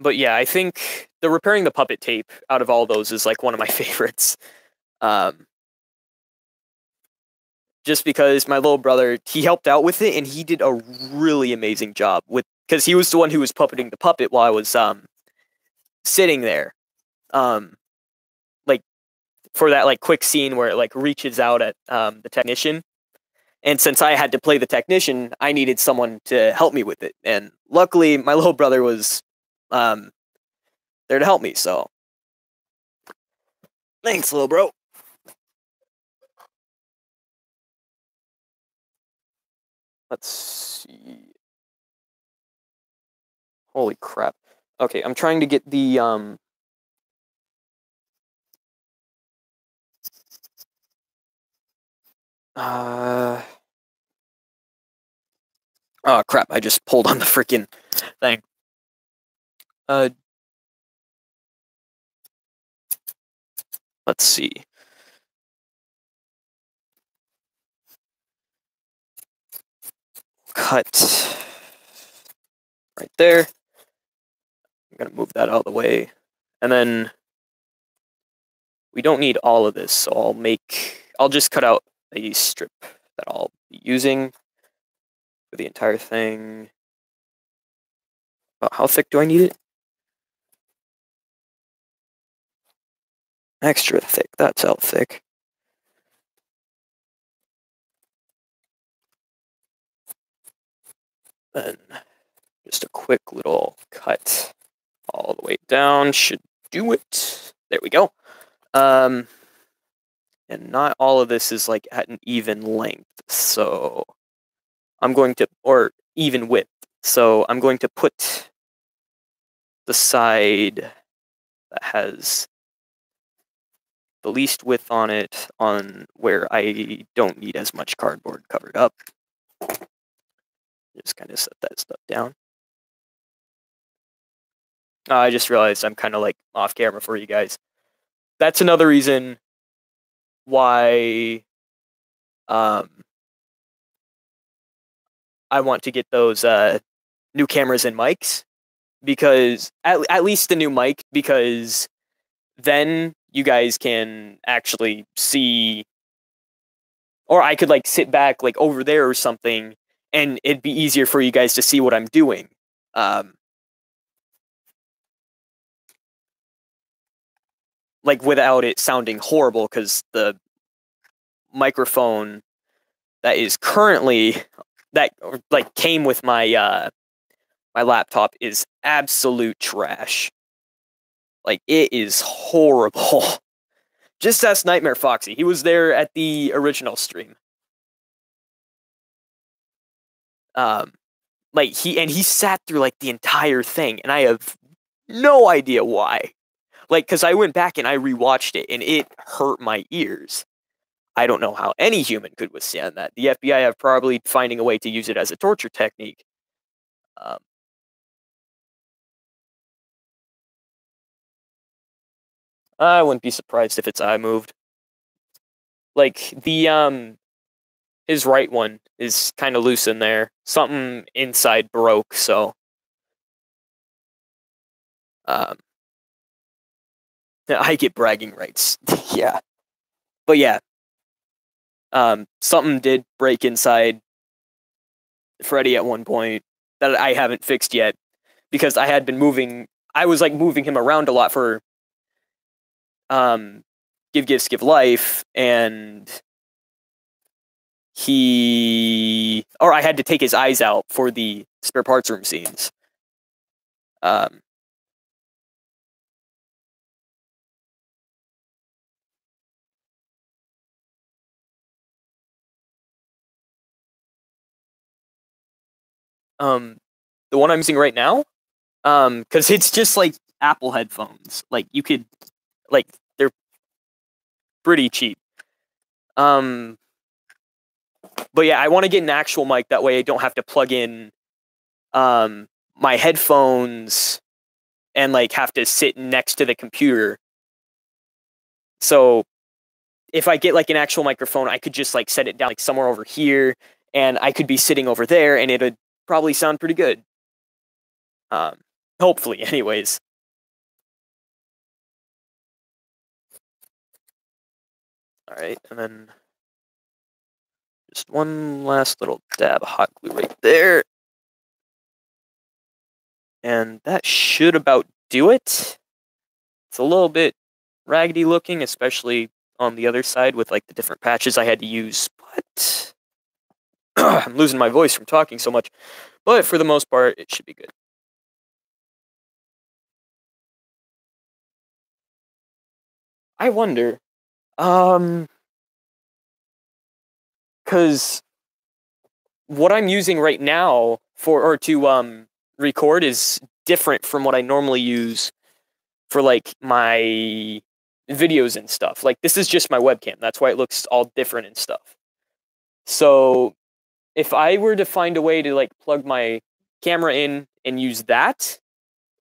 But yeah, I think the repairing the puppet tape out of all those is like one of my favorites. Just because my little brother, he helped out with it and he did a really amazing job with, because he was the one who was puppeting the puppet while I was sitting there. Like for that like quick scene where it like reaches out at the technician. And since I had to play the technician, I needed someone to help me with it. And luckily my little brother was there to help me, so thanks, little bro. Let's see. Holy crap. Okay, I'm trying to get the oh crap, I just pulled on the freaking thing. Let's see. Cut right there. I'm gonna move that out of the way. And then we don't need all of this, so I'll just cut out a strip that I'll be using for the entire thing. How thick do I need it? Extra thick, that's how thick. Then just a quick little cut all the way down should do it. There we go. And not all of this is like at an even length, so I'm going to, or even width. So I'm going to put the side that has the least width on it on where I don't need as much cardboard covered up. Just kind of set that stuff down. I just realized I'm kind of like off camera for you guys. That's another reason why I want to get those new cameras and mics, because at least the new mic, because then you guys can actually see, or I could like sit back like over there or something and it'd be easier for you guys to see what I'm doing. Like without it sounding horrible, because the microphone that is currently that like came with my my laptop is absolute trash. Like it is horrible. Just ask Nightmare Foxy. He was there at the original stream. Like he sat through like the entire thing, and I have no idea why. Like, because I went back and I rewatched it, and it hurt my ears. I don't know how any human could withstand that. The FBI have probably finding a way to use it as a torture technique. I wouldn't be surprised if its eye moved. Like the his right one is kind of loose in there. Something inside broke, so I get bragging rights. Yeah. But yeah. Something did break inside Freddy at one point that I haven't fixed yet. because I had been moving. I was like moving him around a lot for Give Gifts, Give Life, and I had to take his eyes out for the spare parts room scenes. The one I'm using right now, because it's just like Apple headphones. Like you could, like they're pretty cheap. But yeah, I want to get an actual mic. That way I don't have to plug in my headphones and like have to sit next to the computer. So if I get like an actual microphone, I could just like set it down like somewhere over here, and I could be sitting over there, and it'd probably sound pretty good. Hopefully, anyways. All right, and then just one last little dab of hot glue right there. And that should about do it. It's a little bit raggedy looking, especially on the other side with like the different patches I had to use, but I'm losing my voice from talking so much. But for the most part, it should be good. I wonder, because what I'm using right now to record is different from what I normally use for like my videos and stuff. Like this is just my webcam. That's why it looks all different and stuff. So if I were to find a way to like plug my camera in and use that,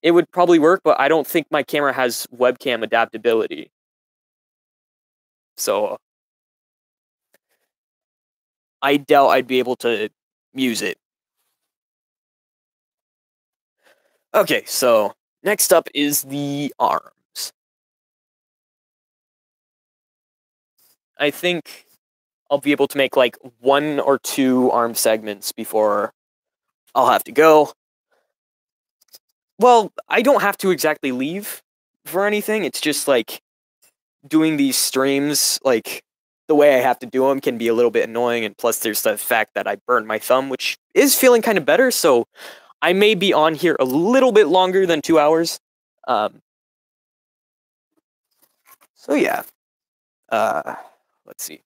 it would probably work, but I don't think my camera has webcam adaptability. So I doubt I'd be able to use it. Okay, so next up is the arms. I think I'll be able to make like 1 or 2 arm segments before I'll have to go. Well, I don't have to exactly leave for anything. It's just like doing these streams, like the way I have to do them can be a little bit annoying. And plus, there's the fact that I burned my thumb, which is feeling kind of better. So I may be on here a little bit longer than 2 hours. So yeah. Let's see.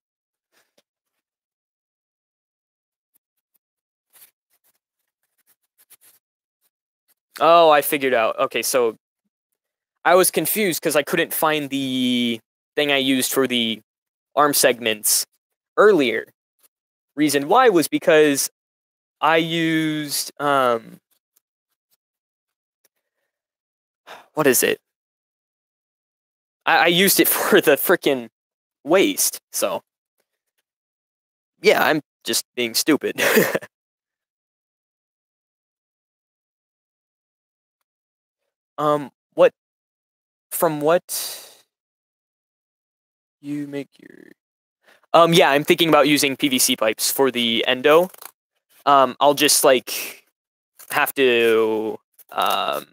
Oh, I figured out. Okay, so I was confused because I couldn't find the thing I used for the arm segments earlier. Reason why was because I used what is it? I used it for the frickin' waist. So yeah, I'm just being stupid. What from what you make your yeah, I'm thinking about using PVC pipes for the endo. I'll just like have to I'll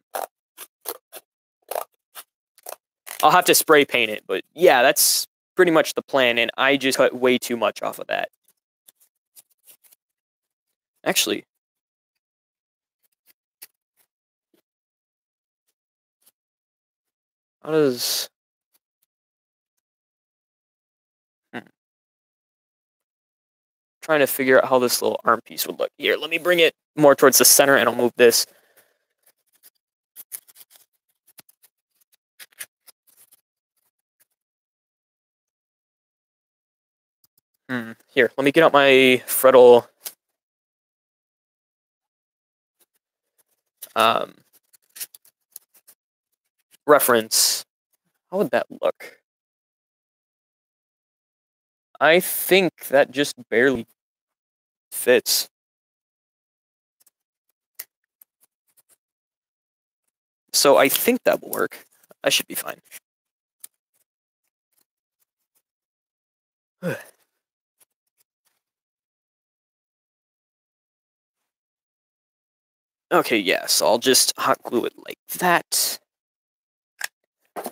have to spray paint it, but yeah, that's pretty much the plan, and I just cut way too much off of that. Actually, how does trying to figure out how this little arm piece would look. Here, let me bring it more towards the center, and I'll move this. Here, let me get out my Freddle reference. How would that look? I think that just barely fits. So I think that will work. I should be fine. Okay, yeah, so I'll just hot glue it like that. And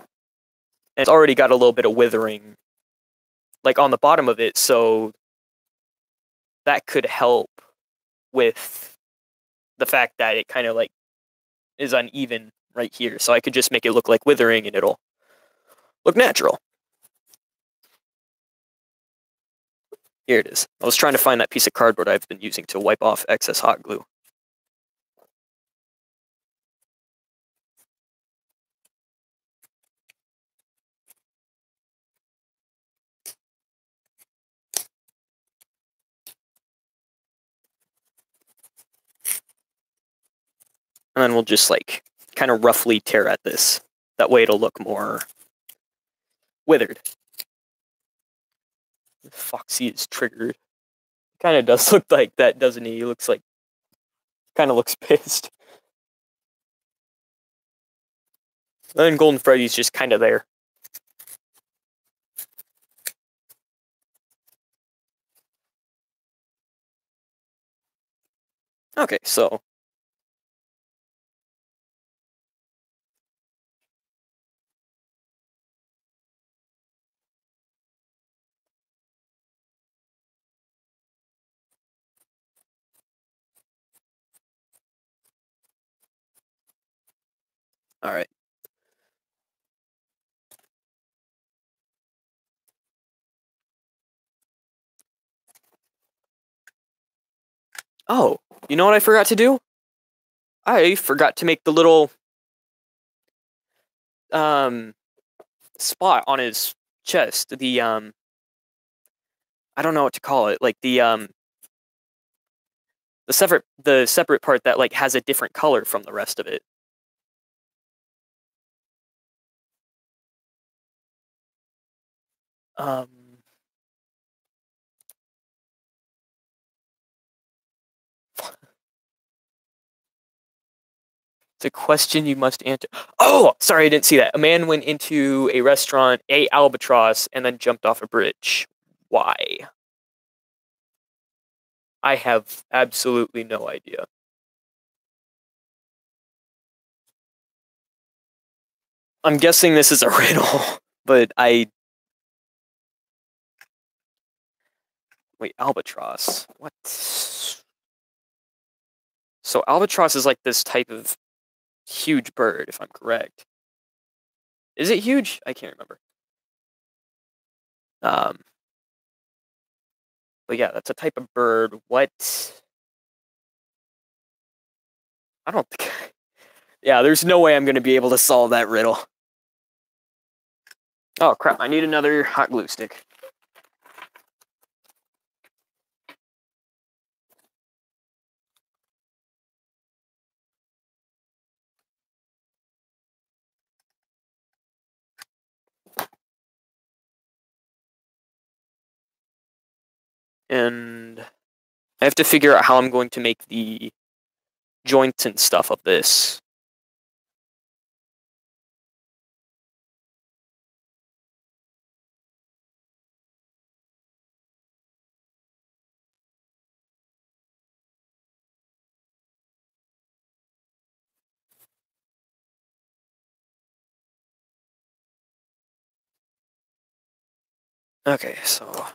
it's already got a little bit of withering, like, on the bottom of it, so that could help with the fact that it kind of, like, is uneven right here. So I could just make it look like withering and it'll look natural. Here it is. I was trying to find that piece of cardboard I've been using to wipe off excess hot glue. And then we'll just, like, kind of roughly tear at this. That way it'll look more withered. Foxy is triggered. Kind of does look like that, doesn't he? He looks like, kind of looks pissed. And then Golden Freddy's just kind of there. Okay, so all right. Oh, you know what I forgot to do? I forgot to make the little spot on his chest. The I don't know what to call it. Like the separate part that, like, has a different color from the rest of it. Um It's a question you must answer. Oh, sorry, I didn't see that. A man went into a restaurant, ate albatross, and then jumped off a bridge. Why? I have absolutely no idea. I'm guessing this is a riddle, but wait, albatross. What? So albatross is like this type of huge bird, if I'm correct. Is it huge? I can't remember. Um, but yeah, that's a type of bird. What? I don't think. Yeah, there's no way I'm going to be able to solve that riddle. Oh crap! I need another hot glue stick. And I have to figure out how I'm going to make the joints and stuff of this. Okay, so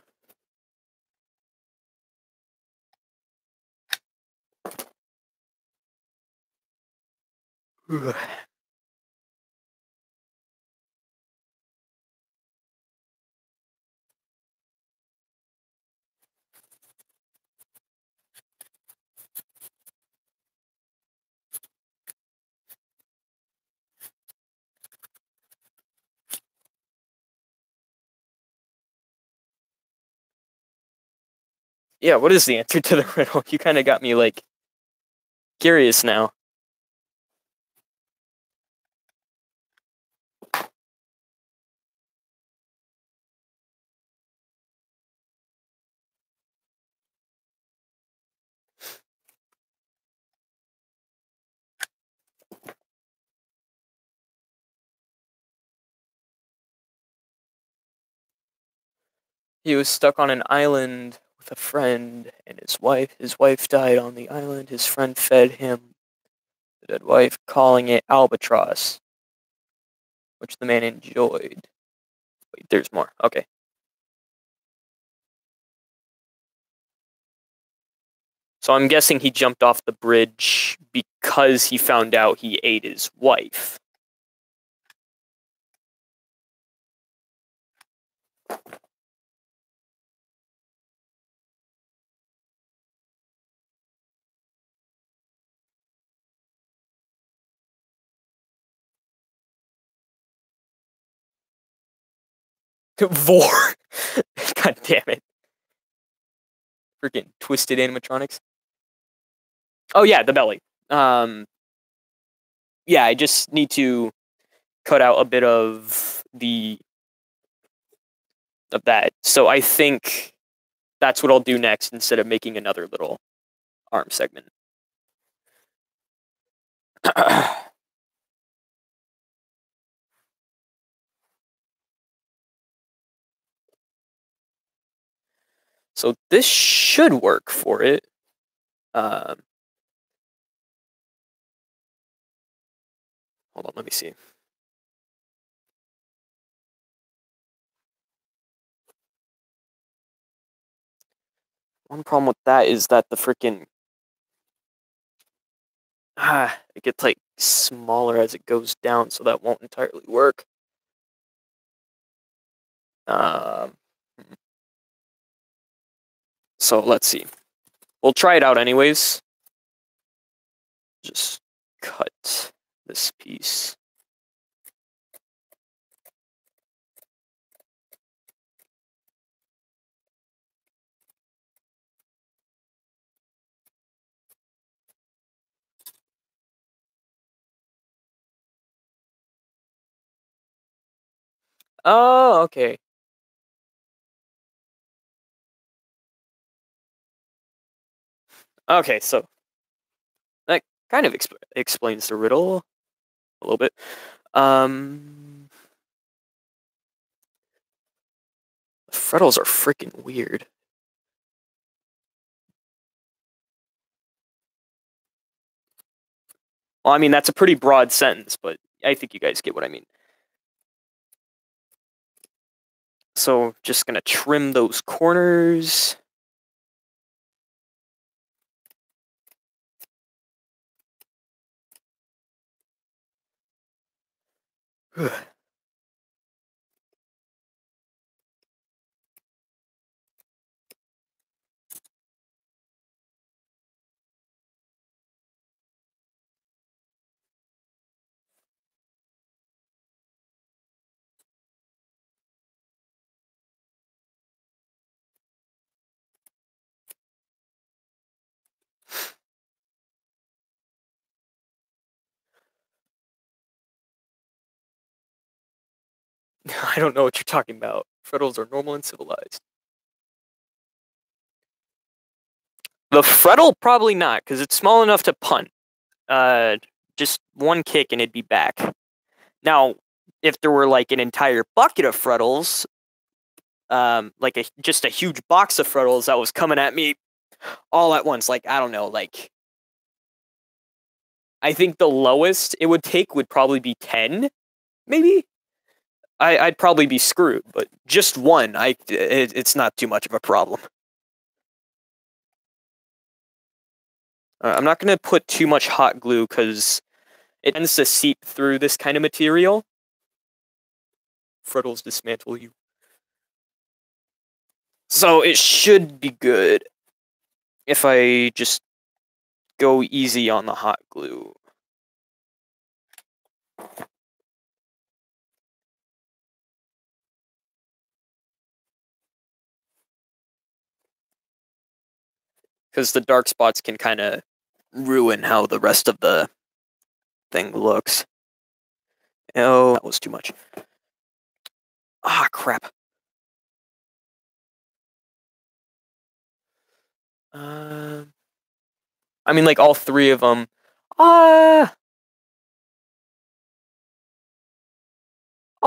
yeah, what is the answer to the riddle? You kind of got me, like, curious now. He was stuck on an island with a friend and his wife. His wife died on the island. His friend fed him. The dead wife calling it albatross, which the man enjoyed. Wait, there's more. Okay. So I'm guessing he jumped off the bridge because he found out he ate his wife. Vor. God damn it. Freaking twisted animatronics. Oh yeah, the belly. Yeah, I just need to cut out a bit of that. So I think that's what I'll do next instead of making another little arm segment. So this should work for it. Hold on, let me see. One problem with that is that the freaking it gets like smaller as it goes down, so that won't entirely work. So let's see. We'll try it out anyways. Just cut this piece. Oh, okay. Okay, so that kind of explains the riddle a little bit. Freddles are freaking weird. Well, I mean, that's a pretty broad sentence, but I think you guys get what I mean. So, just gonna trim those corners. I don't know what you're talking about. Freddles are normal and civilized. The Freddle, probably not, because it's small enough to punt. Just one kick and it'd be back. Now, if there were like an entire bucket of Freddles, like just a huge box of Freddles that was coming at me all at once, like, I don't know, like, I think the lowest it would take would probably be 10, maybe? I'd probably be screwed, but just one, it's not too much of a problem. I'm not going to put too much hot glue because it tends to seep through this kind of material. Freddles dismantle you. So it should be good if I just go easy on the hot glue. Because the dark spots can kind of ruin how the rest of the thing looks. Oh, that was too much. Ah, crap. I mean, like, all three of them. All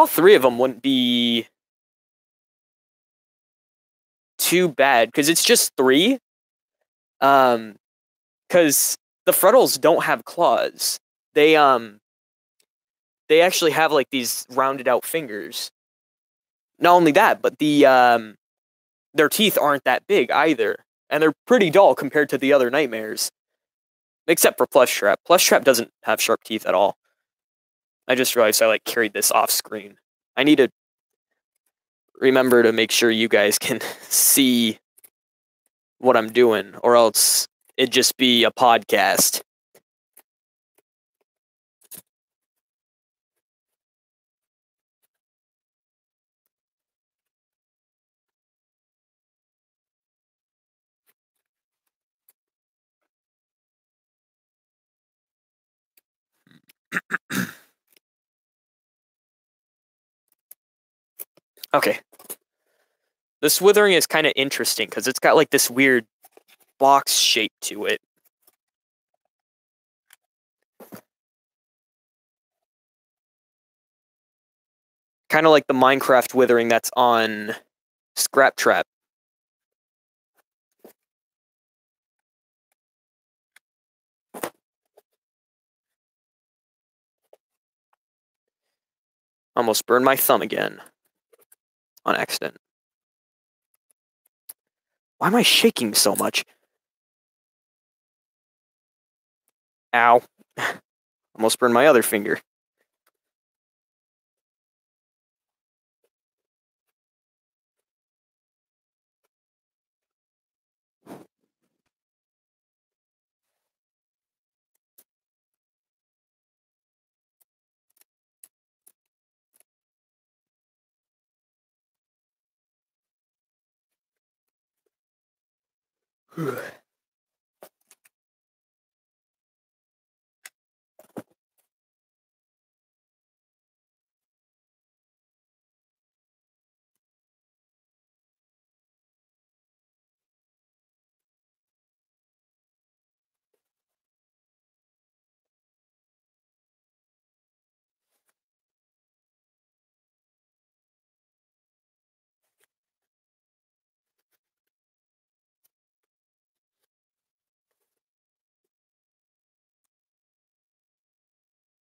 three of them wouldn't be too bad, because it's just three. Because the Freddles don't have claws. they actually have like these rounded out fingers. Not only that, but their teeth aren't that big either, and they're pretty dull compared to the other nightmares. Except for Plush Trap. Plush Trap doesn't have sharp teeth at all. I just realized I like carried this off screen. I need to remember to make sure you guys can see what I'm doing, or else it'd just be a podcast. Okay. This withering is kind of interesting because it's got like this weird box shape to it. Kind of like the Minecraft withering that's on Scrap Trap. Almost burned my thumb again. On accident. Why am I shaking so much? Ow. Almost burned my other finger.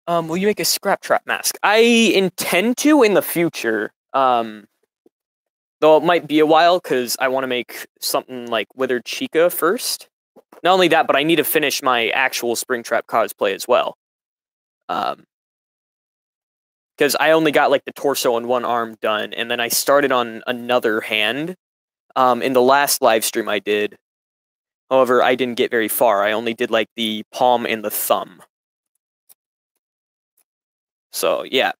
Will you make a Scrap Trap mask? I intend to in the future. Though it might be a while because I want to make something like Withered Chica first. Not only that, but I need to finish my actual Springtrap cosplay as well. Because I only got like the torso and one arm done, and then I started on another hand. In the last live stream I did. However, I didn't get very far. I only did like the palm and the thumb. So, yeah.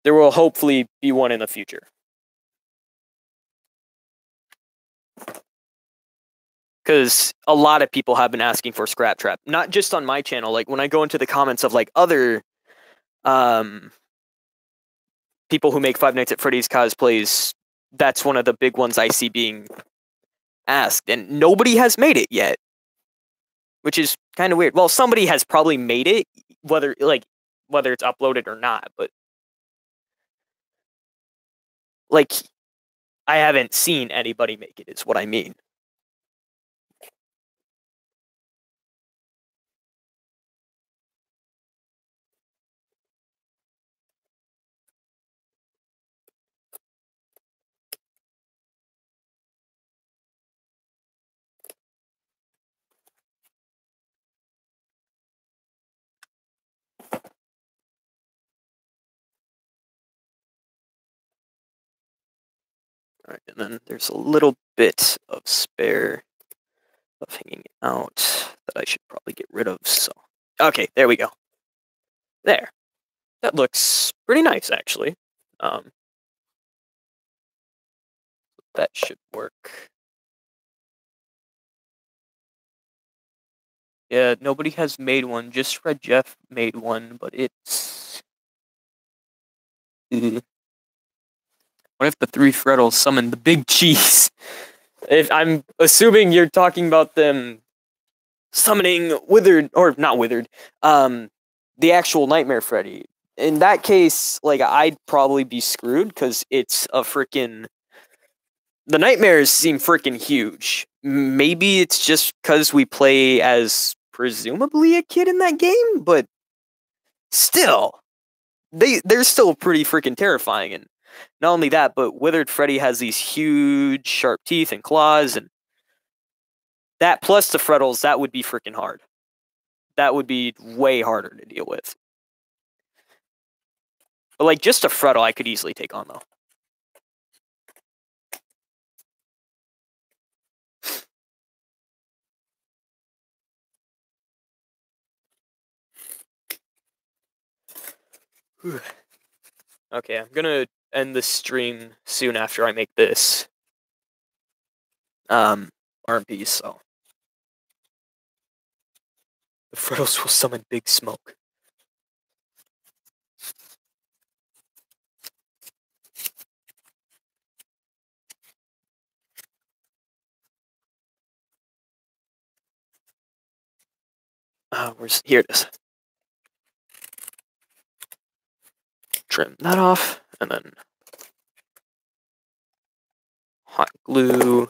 There will hopefully be one in the future. Because a lot of people have been asking for Scrap Trap. Not just on my channel. Like, when I go into the comments of, like, other people who make Five Nights at Freddy's cosplays, that's one of the big ones I see being asked. And nobody has made it yet. Which is kind of weird. Well, somebody has probably made it, whether it's uploaded or not, but like, I haven't seen anybody make it, is what I mean. Alright, and then there's a little bit of spare of hanging out that I should probably get rid of, so... Okay, there we go. There. That looks pretty nice, actually. That should work. Yeah, nobody has made one, just Red Jeff made one, but it's... What if the three Freddles summon the big cheese? If I'm assuming you're talking about them summoning Withered, or not Withered, the actual Nightmare Freddy. In that case, like, I'd probably be screwed, because it's a freaking... The Nightmares seem freaking huge. Maybe it's just because we play as presumably a kid in that game, but still, they're still pretty freaking terrifying. And not only that, but Withered Freddy has these huge, sharp teeth and claws, and that plus the Freddles, that would be freaking hard. That would be way harder to deal with. But like just a Freddle, I could easily take on though. Okay, I'm gonna end the stream soon after I make this RMP, so the Freddles will summon Big Smoke. Here it is. Trim that off, and then hot glue.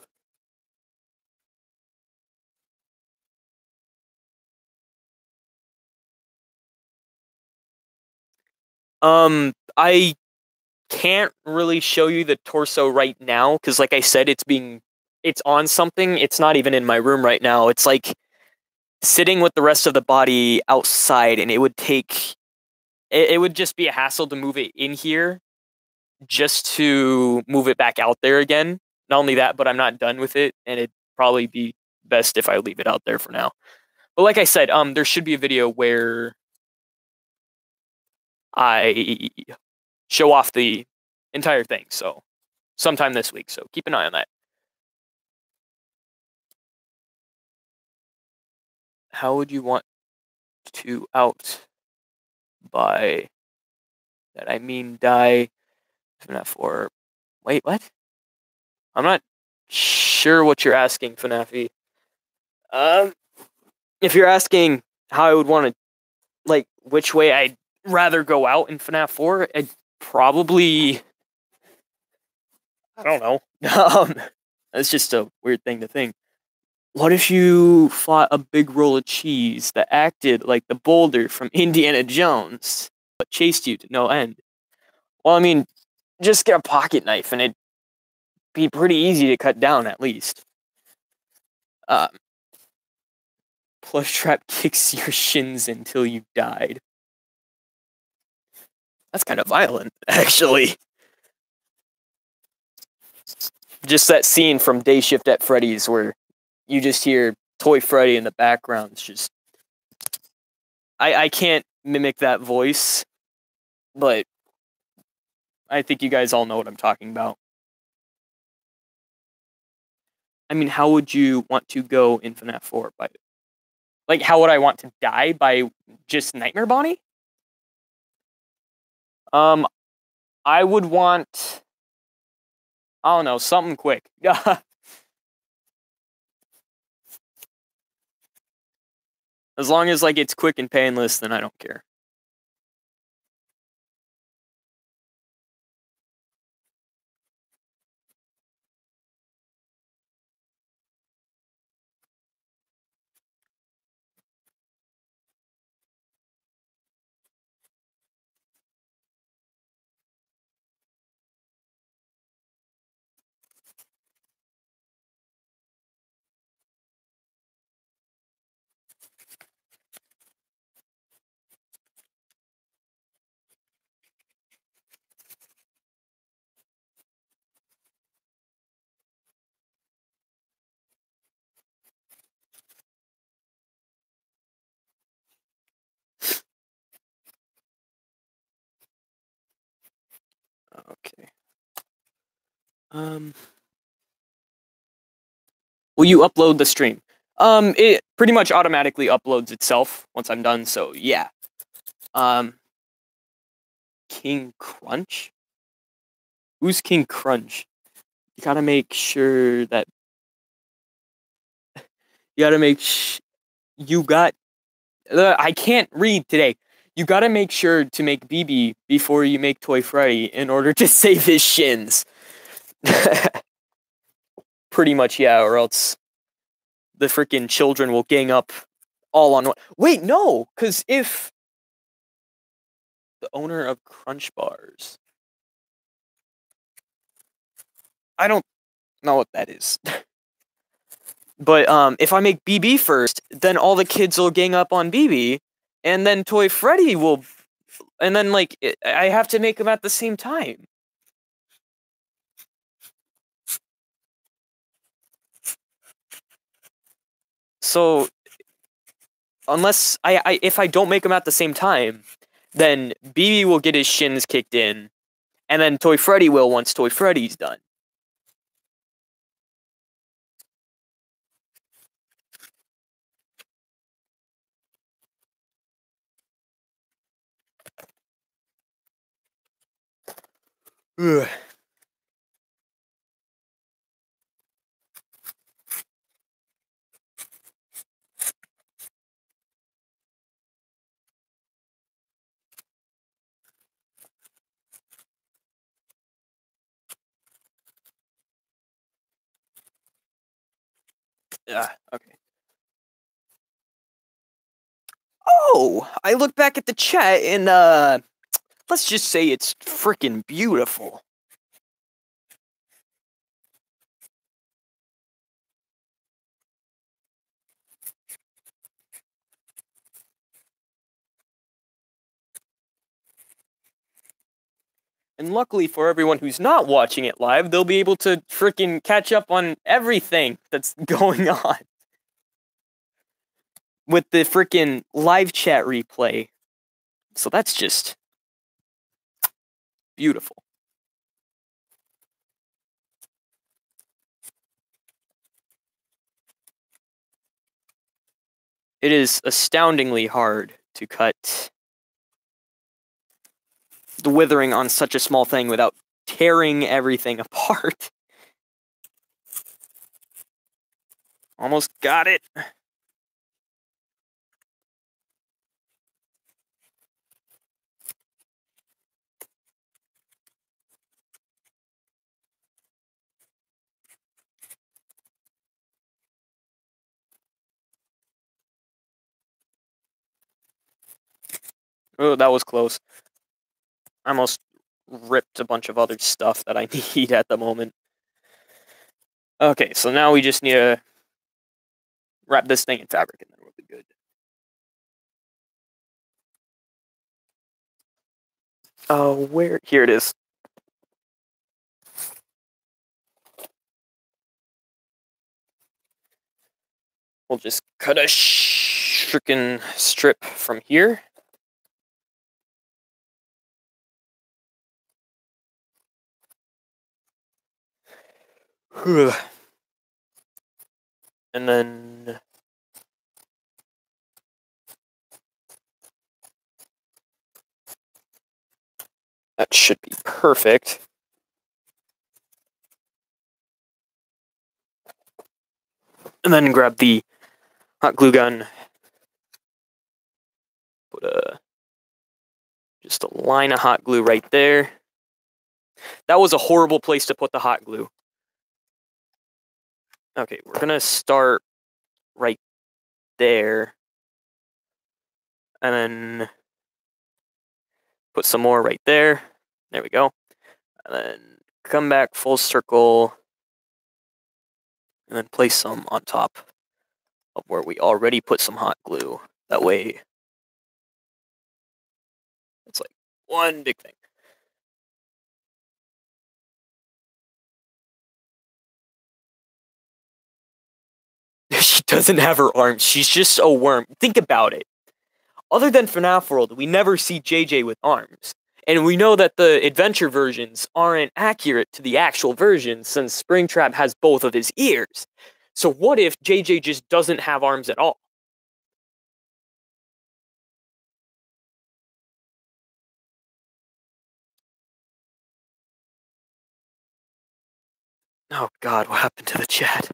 I can't really show you the torso right now, because like I said, it's on something. It's not even in my room right now. It's like sitting with the rest of the body outside, and it would just be a hassle to move it in here just to move it back out there again. Not only that, but I'm not done with it, and it'd probably be best if I leave it out there for now. But like I said, there should be a video where I show off the entire thing, so sometime this week, so keep an eye on that. How would you want to out by that? I mean, die FNAF or wait, what? I'm not sure what you're asking, FNAFy. If you're asking how I would want to, like, which way I'd rather go out in FNAF 4, I'd probably, I don't know. That's just a weird thing to think. What if you fought a big roll of cheese that acted like the boulder from Indiana Jones, but chased you to no end? Well, I mean, just get a pocket knife and it'd be pretty easy to cut down, at least. Plush trap kicks your shins until you died. That's kind of violent, actually. Just that scene from Day Shift at Freddy's where you just hear Toy Freddy in the background. It's just... I can't mimic that voice, but I think you guys all know what I'm talking about. I mean, how would you want to go in FNAF 4? Like, how would I want to die? By just Nightmare Bonnie? I would want... I don't know, something quick. As long as, like, it's quick and painless, then I don't care. Okay. Will you upload the stream? It pretty much automatically uploads itself once I'm done, so yeah. King Crunch? Who's King Crunch? You gotta make sure that... You gotta make you got... I can't read today. You gotta make sure to make BB before you make Toy Freddy in order to save his shins. Pretty much, yeah, or else the freaking children will gang up all on one. Wait, no, because if the owner of Crunch Bars, I don't know what that is. But if I make BB first, then all the kids will gang up on BB, and then Toy Freddy will, and then like I have to make them at the same time. So unless if I don't make them at the same time, then BB will get his shins kicked in, and then Toy Freddy will once Toy Freddy's done. Ugh. Okay. Oh, I look back at the chat and let's just say it's freaking beautiful. And luckily for everyone who's not watching it live, they'll be able to freaking catch up on everything that's going on with the freaking live chat replay. So that's just beautiful. It is astoundingly hard to cut the withering on such a small thing without tearing everything apart. Almost got it. Oh, that was close. I almost ripped a bunch of other stuff that I need at the moment. Okay, so now we just need to wrap this thing in fabric and then we'll be good. Oh, where? Here it is. We'll just cut a freaking strip from here. And then that should be perfect. And then grab the hot glue gun. Put just a line of hot glue right there. That was a horrible place to put the hot glue. Okay, we're gonna start right there. And then put some more right there. There we go. And then come back full circle. And then place some on top of where we already put some hot glue. That way, it's like one big thing. She doesn't have her arms. She's just a worm. Think about it. Other than FNaF World, we never see JJ with arms. And we know that the adventure versions aren't accurate to the actual version since Springtrap has both of his ears. So what if JJ just doesn't have arms at all? Oh god, what happened to the chat?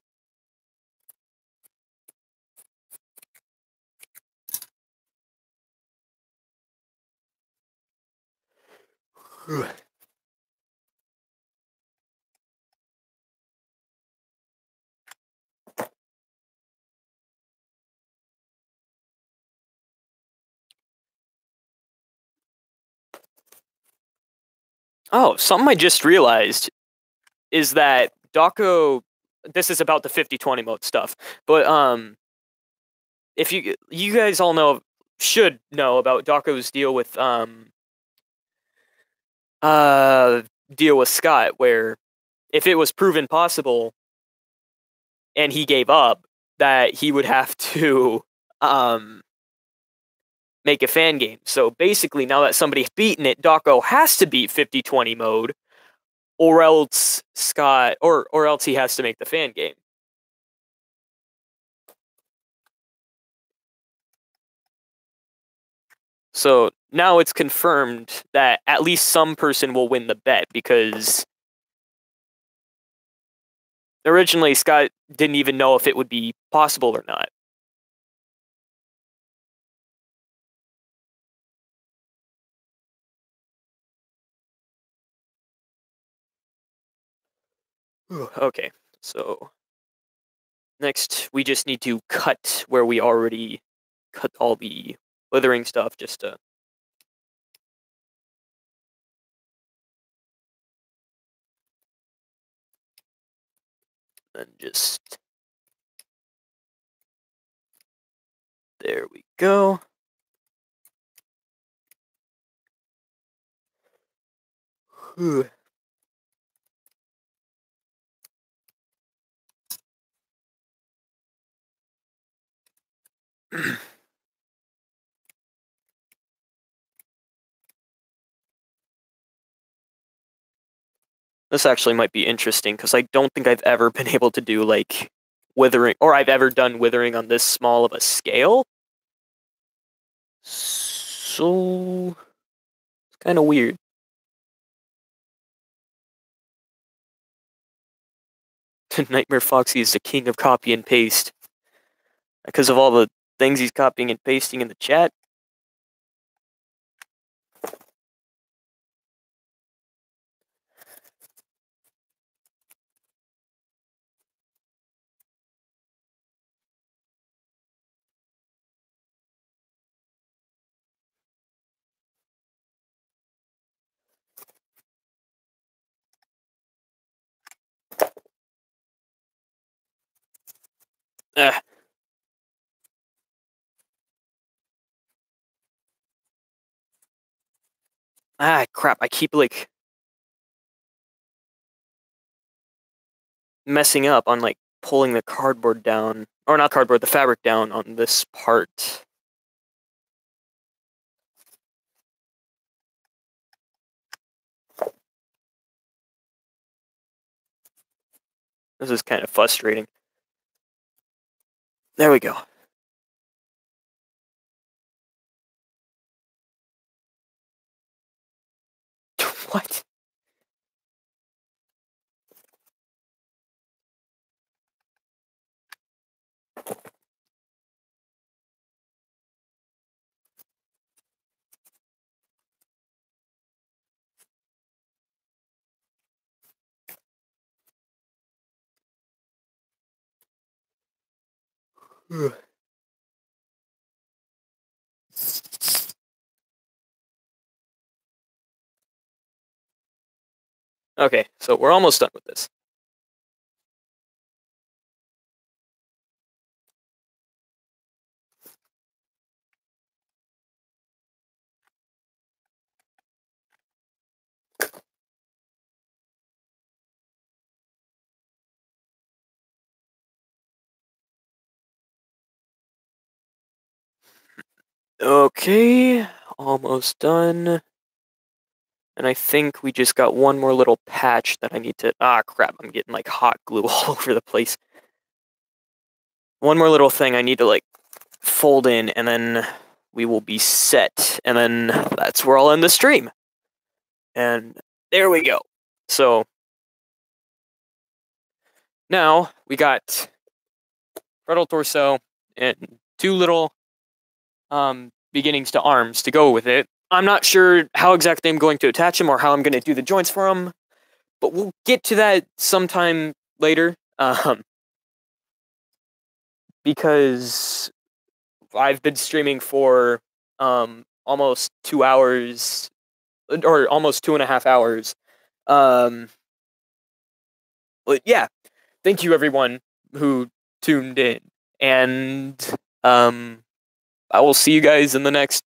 Oh, something I just realized is that Dako. This is about the 50-20 mode stuff, but if you guys all should know about Dako's uh deal with Scott, where if it was proven possible and he gave up, that he would have to um make a fan game. So basically, now that somebody's beaten it, Dako has to beat 50-20 mode, or else Scott, or else he has to make the fan game. So now it's confirmed that at least some person will win the bet, because originally Scott didn't even know if it would be possible or not. Okay, so next we just need to cut where we already cut all the withering stuff, just to then just there we go. This actually might be interesting, because I don't think I've ever been able to do, like, withering, or I've ever done withering on this small of a scale. So, it's kind of weird. Nightmare Foxy is the king of copy and paste, because of all the things he's copying and pasting in the chat. Ah, crap, I keep, like, messing up on, like, pulling the cardboard down, or not cardboard, the fabric down on this part. This is kind of frustrating. There we go. What? Okay, so we're almost done with this. Okay, almost done. And I think we just got one more little patch that I need to... Ah, crap, I'm getting, like, hot glue all over the place. One more little thing I need to, like, fold in, and then we will be set. And then that's where I'll end the stream. And there we go. So, now we got Freddle torso and two little beginnings to arms to go with it. I'm not sure how exactly I'm going to attach them or how I'm going to do the joints for them, but we'll get to that sometime later. Because I've been streaming for almost 2 hours or almost 2.5 hours. But yeah, thank you everyone who tuned in, and I will see you guys in the next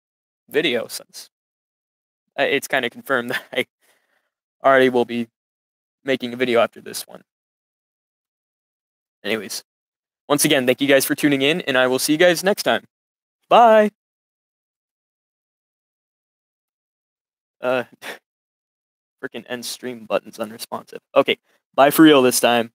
video, since it's kind of confirmed that I already will be making a video after this one. Anyways, once again, thank you guys for tuning in, and I will see you guys next time. Bye! Freaking end stream button's unresponsive. Okay, bye for real this time.